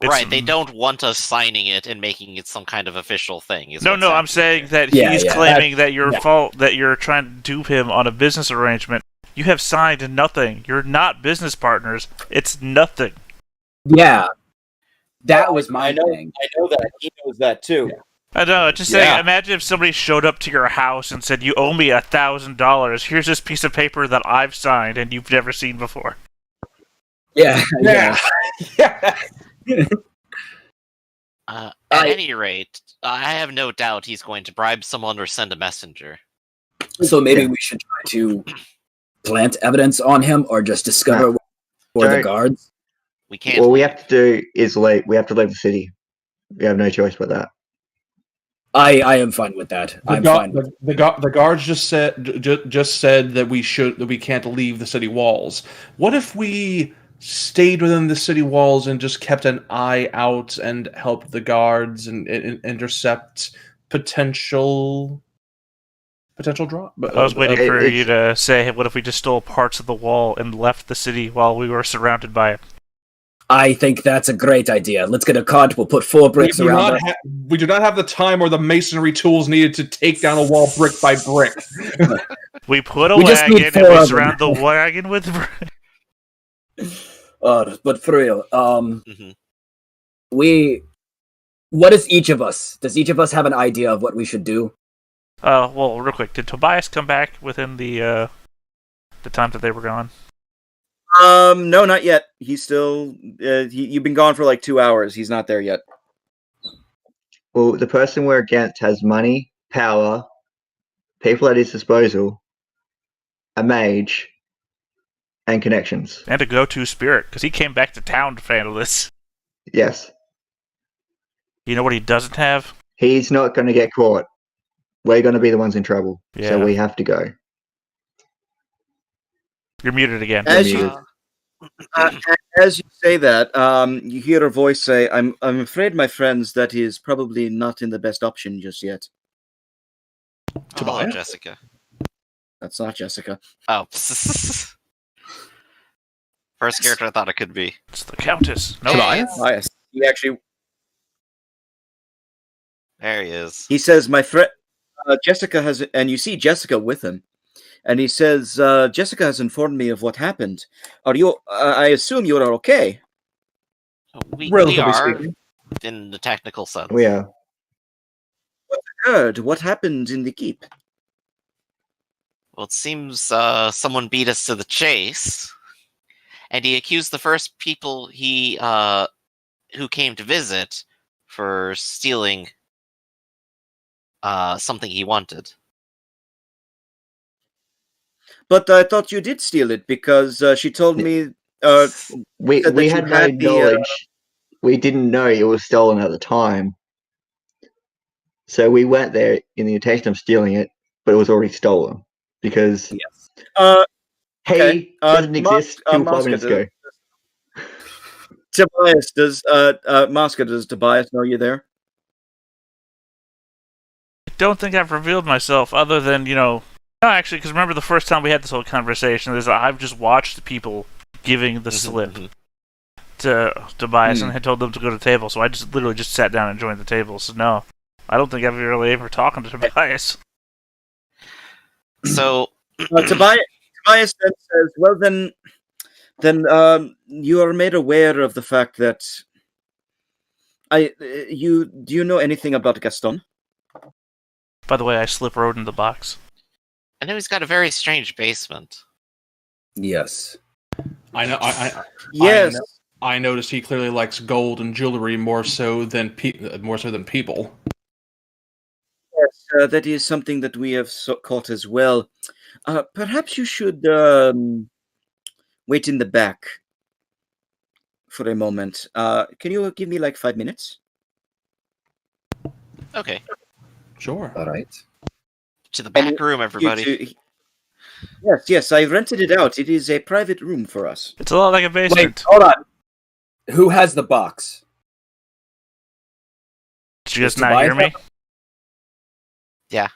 Right, they don't want us signing it and making it some kind of official thing. No, what's I'm happening saying here. that Yeah, he's yeah, claiming that your yeah. fault, that you're trying to dupe him on a business arrangement. You have signed nothing. You're not business partners. It's nothing. Yeah. That was my thing. I know that. He knows that too. Yeah. I know. Just Yeah. saying. Imagine if somebody showed up to your house and said, "You owe me $1,000. Here's this piece of paper that I've signed and you've never seen before." Yeah. Yeah. Yeah. At I- any rate, I have no doubt he's going to bribe someone or send a messenger. So maybe Yeah. we should try to plant evidence on him or just discover for the Don't- guards. We can't. All we have to do is leave. We have to leave the city. We have no choice but that. I am fine with that. I'm fine with The guards just said that we can't leave the city walls. What if we stayed within the city walls and just kept an eye out and helped the guards and intercept potential drop? I was waiting for it's- you to say, "What if we just stole parts of the wall and left the city while we were surrounded by it?" I think that's a great idea. Let's get a cart. We'll put 4 bricks around it. We do not have the time or the masonry tools needed to take down a wall brick by brick. We put a We just need wagon and 4 we of them. surround the wagon with. But for real, Mhm. what is each of us? Does each of us have an idea of what we should do? Well, real quick, did Tobias come back within the time that they were gone? No, not yet. He's still. You've been gone for like 2 hours. He's not there yet. Well, the person we're against has money, power, people at his disposal, a mage, and connections. And a go-to spirit, because he came back to town to handle this. Yes. You know what he doesn't have? He's not going to get caught. We're going to be the ones in trouble. Yeah. So we have to go. You're muted again. As Maybe you as you say that, you hear a voice say, "I'm afraid, my friends, that is probably not in the best option just yet." Hello, Tobias? Jessica. That's not Jessica. Oh. First character I thought it could be. It's the Countess. No, Tobias? Bias. He actually There he is. he says, "My friend, Jessica has," and you see Jessica with him, and he says, "Jessica has informed me of what happened. Are you? I assume you are okay." We Relatively are, speaking. in the technical sense. We are. Heard what happened in the keep. Well, it seems someone beat us to the chase, and he accused the first people who came to visit for stealing something he wanted. But I thought you did steal it because she told me. We said that we you had no had the, knowledge. We didn't know it was stolen at the time. So we went there in the intention of stealing it, but it was already stolen because Uh, He Okay, doesn't exist till 5 Masca, minutes ago. Tobias, does Masca, does Tobias know you're there? I don't think I've revealed myself, other than no, actually, because remember the first time we had this whole conversation, is I've just watched people giving the slip to Tobias and had told them to go to the table, so I just literally just sat down and joined the table. So no, I don't think I've really ever talking to Tobias. So Tobias then says, "Well, then, you are made aware of the fact that do you know anything about Gaston?" By the way, I slip Rodin the box. I know he's got a very strange basement. Yes. I know. Yes. I noticed he clearly likes gold and jewelry more so than people. Yes, that is something that we have caught as well. Perhaps you should wait in the back for a moment. Can you give me like 5 minutes? Okay. Sure. All right. To the back room, everybody. Yes, I rented it out. It is a private room for us. It's a lot like a basement. Wait, hold on. Who has the box? Did you guys not hear me? Yeah.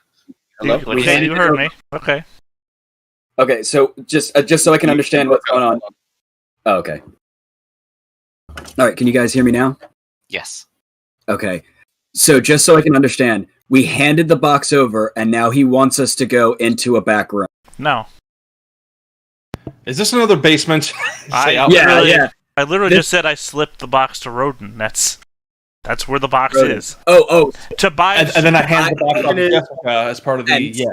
Hello? Okay, you heard me. Okay. Okay, so just so I can understand what's going on. Oh, okay. All right, can you guys hear me now? Yes. Okay. So just so I can understand, we handed the box over, and now he wants us to go into a back room. No. Is this another basement? Yeah. I literally just said I slipped the box to Rodin. That's where the box is. Oh. Tobias. And then I handed the box off to Jessica as part of the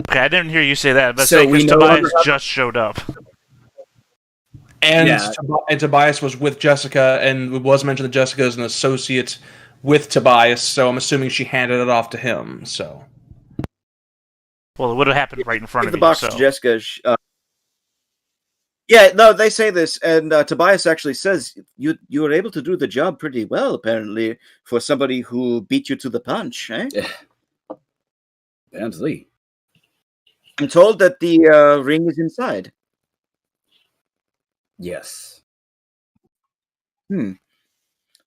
Okay, I didn't hear you say that, but So we Tobias just showed up. And Tobias was with Jessica, and it was mentioned that Jessica is an associate with Tobias, so I'm assuming she handed it off to him. So, well, it would have happened right in front of the you. box to Jessica. Yeah, no, they say this, and Tobias actually says you were able to do the job pretty well, apparently, for somebody who beat you to the punch, eh? Apparently. I'm told that the ring is inside. Yes.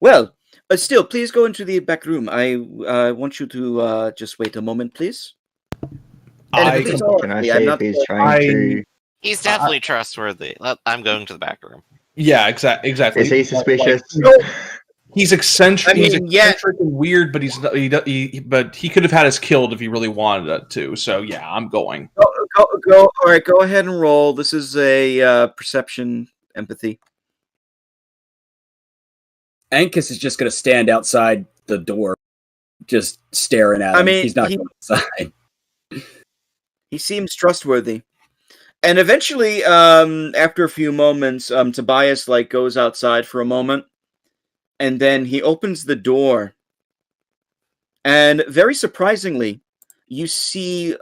Well, still, please go into the back room. I want you to just wait a moment, please. Can I see if he's trying to... He's definitely trustworthy. I'm going to the back room. Yeah, exactly. Is he suspicious? He's eccentric. I mean, he's eccentric and weird, but but he could have had us killed if he really wanted it to. So yeah, I'm going. Go. All right, go ahead and roll. This is a perception empathy. Ankus is just going to stand outside the door, just staring at him. He's not going inside. He seems trustworthy. And eventually, after a few moments, Tobias goes outside for a moment, and then he opens the door. And very surprisingly, you see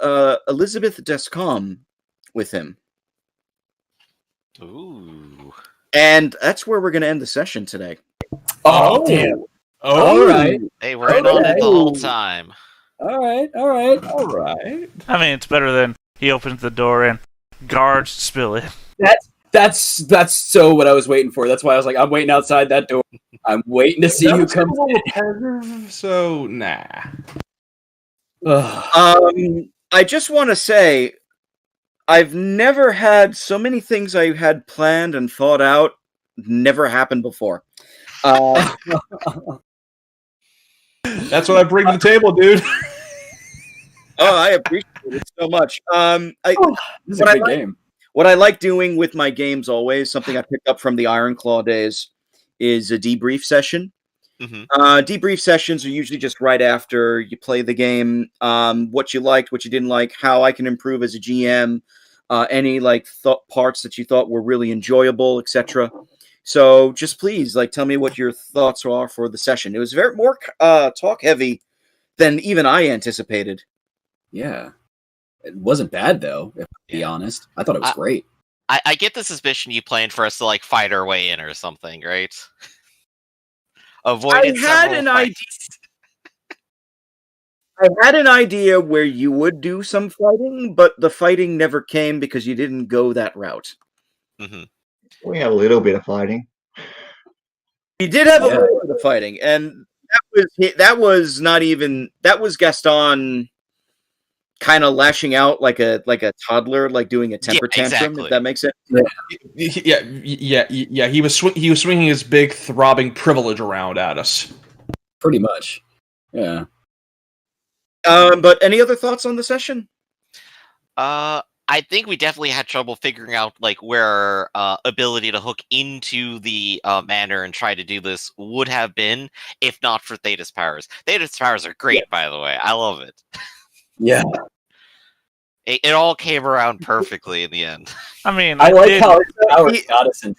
Elizabeth Descombe with him. Ooh. And that's where we're going to end the session today. Oh, damn. Oh, all right. Hey, we're in on it the whole time. All right. I mean, it's better than he opens the door and guards spill it. That's so what I was waiting for. That's why I was like, I'm waiting outside that door. I'm waiting to see who comes in. So nah. I just want to say, I've never had so many things I had planned and thought out never happened before. That's what I bring to the table, dude. Oh, I appreciate it so much. This is a good game. What I like doing with my games always, something I picked up from the Ironclaw days, is a debrief session. Debrief sessions are usually just right after you play the game, what you liked, what you didn't like, how I can improve as a GM, any parts that you thought were really enjoyable, etc. So just please tell me what your thoughts are for the session. It was very more talk heavy than even I anticipated. Yeah. It wasn't bad, though, if to be honest. I thought it was great. I get the suspicion you planned for us to fight our way in or something, right? I had an idea. I had an idea where you would do some fighting, but the fighting never came because you didn't go that route. Hmm. We had a little bit of fighting. You did have a little bit of fighting, and that was Gaston kind of lashing out like a toddler, like doing a temper tantrum. Exactly. If that makes sense. Yeah. He was swinging his big throbbing privilege around at us. Pretty much. Yeah. But any other thoughts on the session? I think we definitely had trouble figuring out like where ability to hook into the manor and try to do this would have been if not for Theta's powers. Theta's powers are great, by the way. I love it. Yeah. It all came around perfectly in the end. I mean, I like how his powers got us in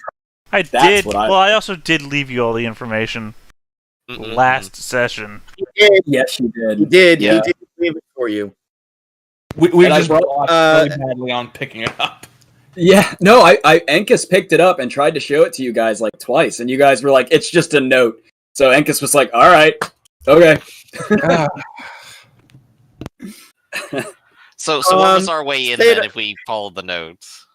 trouble. I also did leave you all the information last session. Yes, you did. He did. Yeah. He did leave it for you. We And I just brought- really badly on picking it up. Yeah, no, I Enkus picked it up and tried to show it to you guys like twice, and you guys were like, "It's just a note." So Enkus was like, "All right, okay." So what was our way in then if we followed the notes?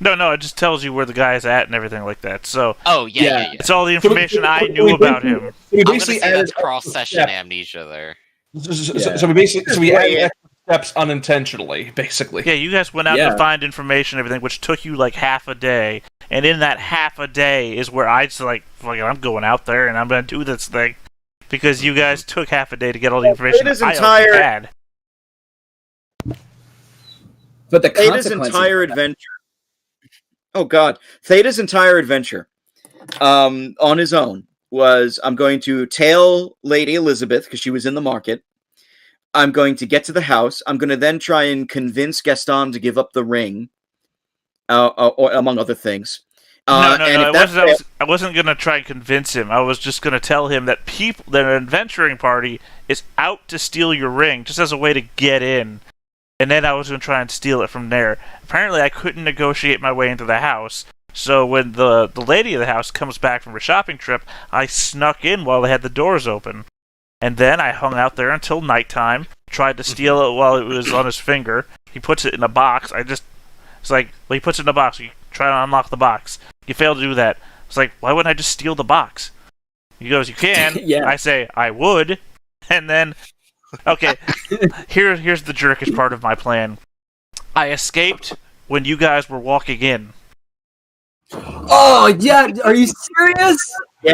No, it just tells you where the guy's at and everything like that. So Oh yeah. it's all the information I knew about him. We I'm gonna basically say that's added cross-session amnesia there. So we added extra steps unintentionally, basically. Yeah, you guys went out Yeah. to find information, and everything, which took you like half a day. And in that half a day is where I just like, fuck it, I'm going out there and I'm gonna do this thing because you guys took half a day to get all the information Theta's I already entire- had. But the Theta's consequences. entire adventure. Oh God, Theta's entire adventure, on his own was I'm going to tail Lady Elizabeth because she was in the market. I'm going to get to the house. I'm going to then try and convince Gaston to give up the ring, or, among other things. No, and if that I wasn't gonna try and convince him. I was just gonna tell him that that an adventuring party is out to steal your ring, just as a way to get in. And then I was gonna try and steal it from there. Apparently, I couldn't negotiate my way into the house. So when the lady of the house comes back from her shopping trip, I snuck in while they had the doors open. And then I hung out there until nighttime, tried to steal it while it was on his finger. He puts it in a box. It's like, well, he puts it in a box. You try to unlock the box. You fail to do that. It's like, why wouldn't I just steal the box? He goes, you can. Yeah. I say, I would. And then, okay, here's the jerkish part of my plan. I escaped when you guys were walking in. Oh yeah, are you serious? Yeah.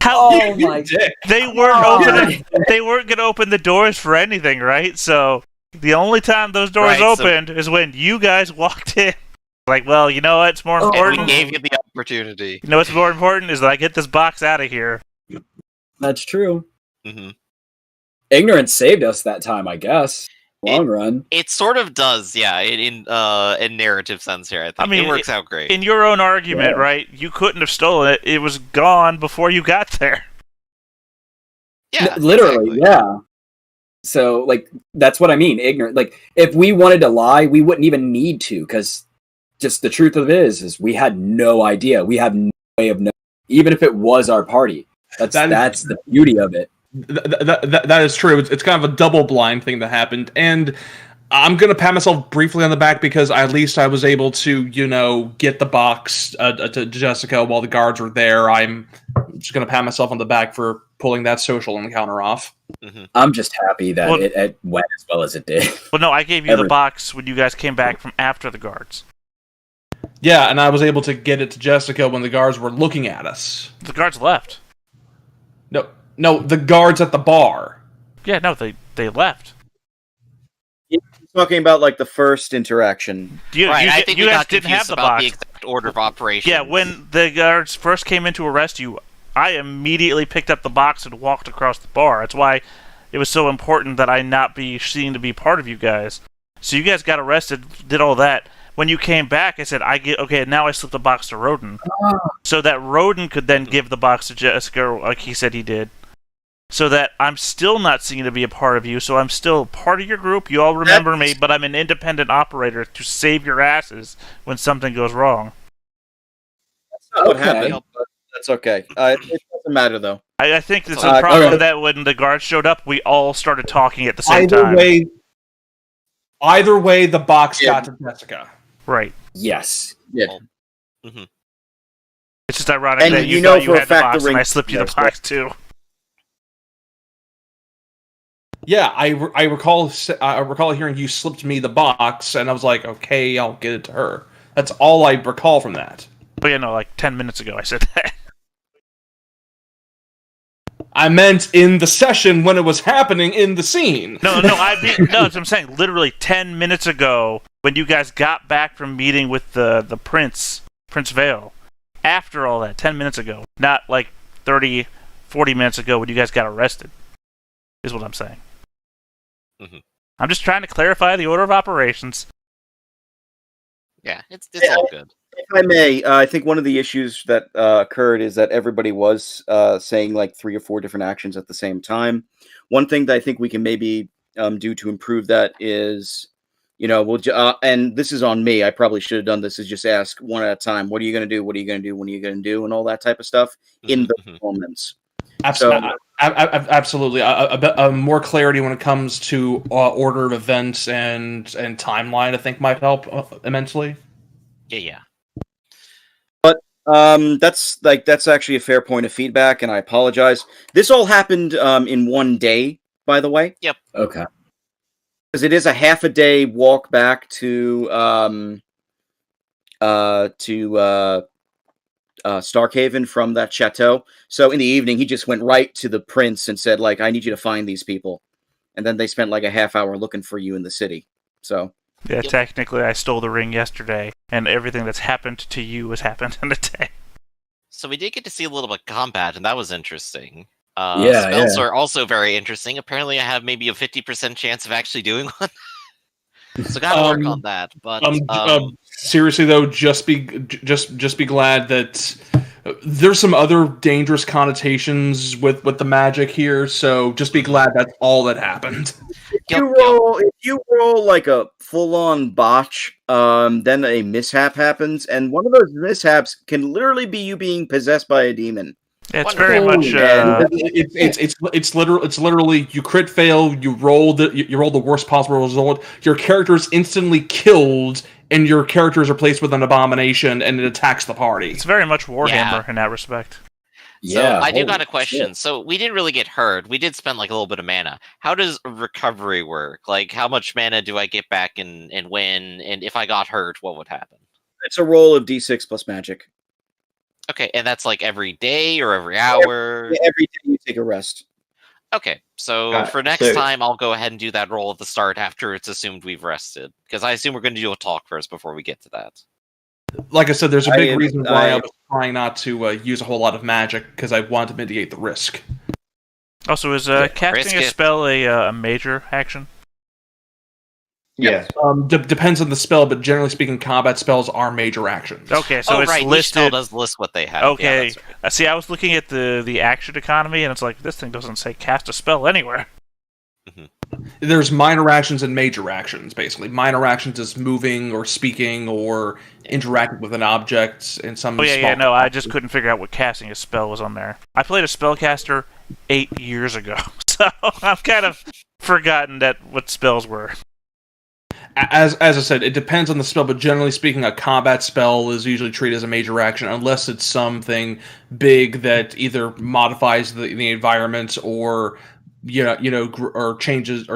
How Oh my Dick. they weren't opening? They weren't gonna open the doors for anything, right? So the only time those doors Right, so- opened is when you guys walked in. Like, well, you know what's more Oh. And important? we gave you the opportunity. You know what's more important is that I get this box out of here. That's true. Hmm. Ignorance saved us that time, I guess. Long run. It sort of does, yeah. In narrative sense here, I think I mean, it works out great. In your own argument, Yeah. right? You couldn't have stolen it. It was gone before you got there. Yeah, Literally, exactly. yeah. So, like, that's what I mean. Ignorant. Like, if we wanted to lie, we wouldn't even need to, because just the truth of it is we had no idea. We have no way of knowing, even if it was our party. That's the beauty of it. That is true. It's kind of a double blind thing that happened, and I'm gonna pat myself briefly on the back because at least I was able to, get the box to Jessica while the guards were there. I'm just gonna pat myself on the back for pulling that social encounter off. I'm just happy that Well- it went as well as it did. Well, no, I gave you the Everything. box when you guys came back from after the guards. Yeah, and I was able to get it to Jessica when the guards were looking at us. The guards left. No, the guards at the bar. Yeah, no, they left. Talking about like the first interaction. Right, I think you we guys got didn't have confused the about box. the exact order of operation. Yeah, when the guards first came in to arrest you, I immediately picked up the box and walked across the bar. That's why it was so important that I not be seen to be part of you guys. So you guys got arrested, did all that. When you came back, I said, now I slipped the box to Roden. So that Roden could then give the box to Jessica, like he said he did. So that I'm still not seen to be a part of you, so I'm still part of your group. You all remember me, but I'm an independent operator to save your asses when something goes wrong. That's not what Okay. happened, but that's okay. It doesn't matter though. I think it's a problem that when the guards showed up, we all started talking at the same time. Either way, the box got to Jessica. Right. Yes. Yeah. Mm-hmm. It's just ironic And that you thought know you for a had the fact box the ring- and I slipped you the Yes, box too. Yeah, I recall hearing you slipped me the box, and I was like, okay, I'll get it to her. That's all I recall from that. But like 10 minutes ago I said that. I meant in the session when it was happening in the scene. No, that's what I'm saying. Literally 10 minutes ago, when you guys got back from meeting with the Prince Vale. After all that, 10 minutes ago. Not like 30, 40 minutes ago when you guys got arrested. Is what I'm saying. Mm-hmm. I'm just trying to clarify the order of operations. Yeah, it's all good. If I may, I think one of the issues that occurred is that everybody was saying like 3 or 4 different actions at the same time. One thing that I think we can maybe do to improve that is, we'll and this is on me. I probably should have done this. Is just ask one at a time. What are you going to do? What are you going to do? When are you going to do? And all that type of stuff in the moments. Absolutely. More clarity when it comes to order of events and timeline, I think, might help immensely. Yeah. That's actually a fair point of feedback, and I apologize. This all happened in one day, by the way. Yep. Okay. Because it is a half a day walk back to Starkhaven from that chateau. So in the evening, he just went right to the prince and said, like, I need you to find these people. And then they spent like a half hour looking for you in the city. So yeah, technically I stole the ring yesterday, and everything that's happened to you has happened in a day. So we did get to see a little bit of combat, and that was interesting. Yeah, spells are also very interesting. Apparently I have maybe a 50% chance of actually doing one. So gotta work on that. But seriously though, just be glad that there's some other dangerous connotations with the magic here. So just be glad that's all that happened. If you roll like a full-on botch, then a mishap happens, and one of those mishaps can literally be you being possessed by a demon. It's very much. It's literally you crit fail. You roll the worst possible result. Your character is instantly killed, and your character is replaced with an abomination, and it attacks the party. It's very much Warhammer in that respect. So I do got a question. Shit. So we didn't really get hurt. We did spend like a little bit of mana. How does recovery work? Like, how much mana do I get back and when? And if I got hurt, what would happen? It's a roll of d6 plus magic. Okay, and that's like every day or every hour? Every day you take a rest. Okay, so for next time, I'll go ahead and do that roll at the start after it's assumed we've rested. Because I assume we're going to do a talk first before we get to that. Like I said, there's a big reason why I was trying not to use a whole lot of magic, because I wanted to mitigate the risk. Also, is casting a spell a major action? Yeah. Depends on the spell, but generally speaking, combat spells are major actions. Okay, so it's listed. Each spell does list what they have. Okay, yeah, right. See, I was looking at the action economy, and it's like, this thing doesn't say cast a spell anywhere. Mm-hmm. There's minor actions and major actions, basically. Minor actions is moving or speaking or interacting with an object in some. I just couldn't figure out what casting a spell was on there. I played a spellcaster 8 years ago, so I've kind of forgotten what spells were. As I said, it depends on the spell, but generally speaking, a combat spell is usually treated as a major action, unless it's something big that either modifies the environment or or changes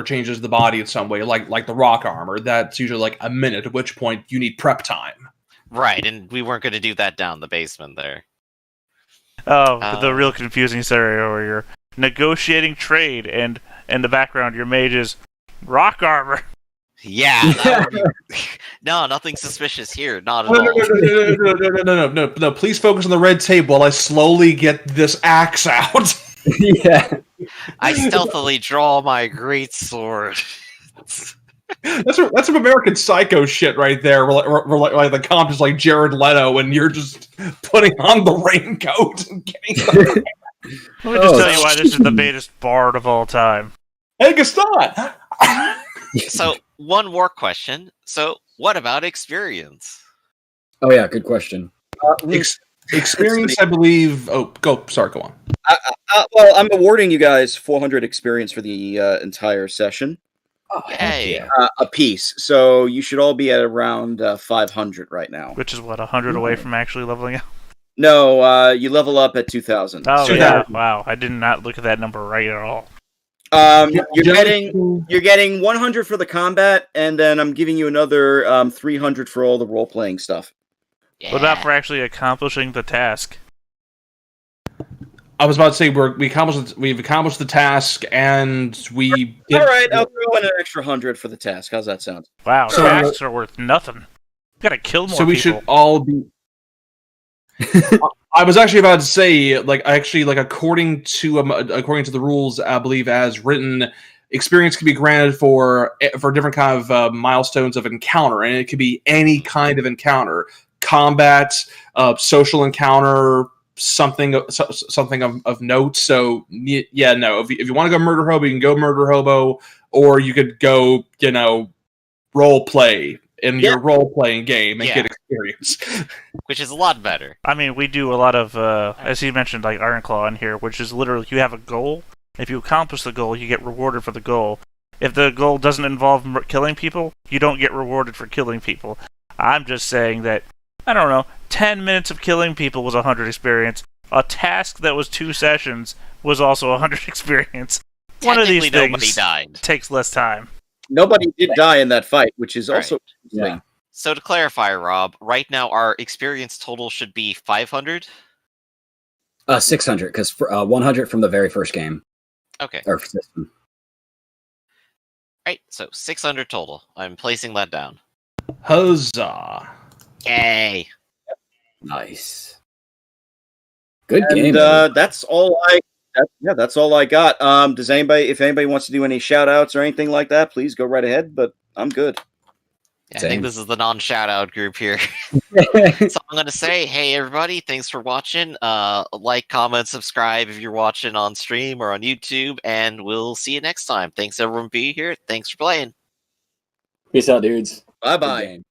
the body in some way, like the rock armor. That's usually like a minute, at which point you need prep time. Right, and we weren't going to do that down the basement there. Oh, the real confusing scenario where you're negotiating trade, and in the background your mage is rock armor. Yeah, that would be... No, nothing suspicious here. Not at all. No. Please focus on the red tape while I slowly get this axe out. Yeah. I stealthily draw my great sword. That's some American Psycho shit right there. Where like the comp is like Jared Leto, and you're just putting on the raincoat and getting. Let me just tell you why this is the baddest bard of all time. Hey, Gaston. So, one more question. So, what about experience? Oh yeah, good question. Experience, I believe. Oh, go. Sorry, go on. Well, I'm awarding you guys 400 experience for the entire session. Oh, heck yeah. A piece. So you should all be at around 500 right now. Which is what, 100 away from actually leveling up? No, you level up at 2,000. Oh, So yeah. that- Wow. I did not look at that number right at all. You're getting 100 for the combat, and then I'm giving you another 300 for all the role playing stuff. Yeah. What about for actually accomplishing the task? I was about to say we've accomplished the task, and we. All right, I'll throw in an extra 100 for the task. How's that sound? Wow, So- tasks are worth nothing. You gotta kill more So we people. should all be. I was actually about to say, according to the rules, I believe as written, experience can be granted for different kind of milestones of encounter, and it could be any kind of encounter: combat, social encounter, something of note. So yeah, no. If you want to go murder hobo, you can go murder hobo, or you could go, role play in your role playing game and get experience. Which is a lot better. I mean, we do a lot of, as he mentioned, like Ironclaw in here, which is literally you have a goal. If you accomplish the goal, you get rewarded for the goal. If the goal doesn't involve killing people, you don't get rewarded for killing people. I'm just saying that, I don't know, 10 minutes of killing people was 100 experience. A task that was 2 sessions was also 100 experience. One of these Technically, nobody things died. takes less time. Nobody did die in that fight, which is Right. also Yeah. So to clarify, Rob, right now our experience total should be 500. 600, because 100 from the very first game. Okay. Or system. Right. So 600 total. I'm placing that down. Huzzah! Yay. Nice. Good and game. that's all that's all I got. If anybody wants to do any shout outs or anything like that, please go right ahead, but I'm good. Yeah, I Same. think this is the non-shout out group here. So I'm going to say, hey, everybody, thanks for watching. Like, comment, subscribe if you're watching on stream or on YouTube, and we'll see you next time. Thanks, everyone, for being here. Thanks for playing. Peace out, dudes. Bye Good bye. game.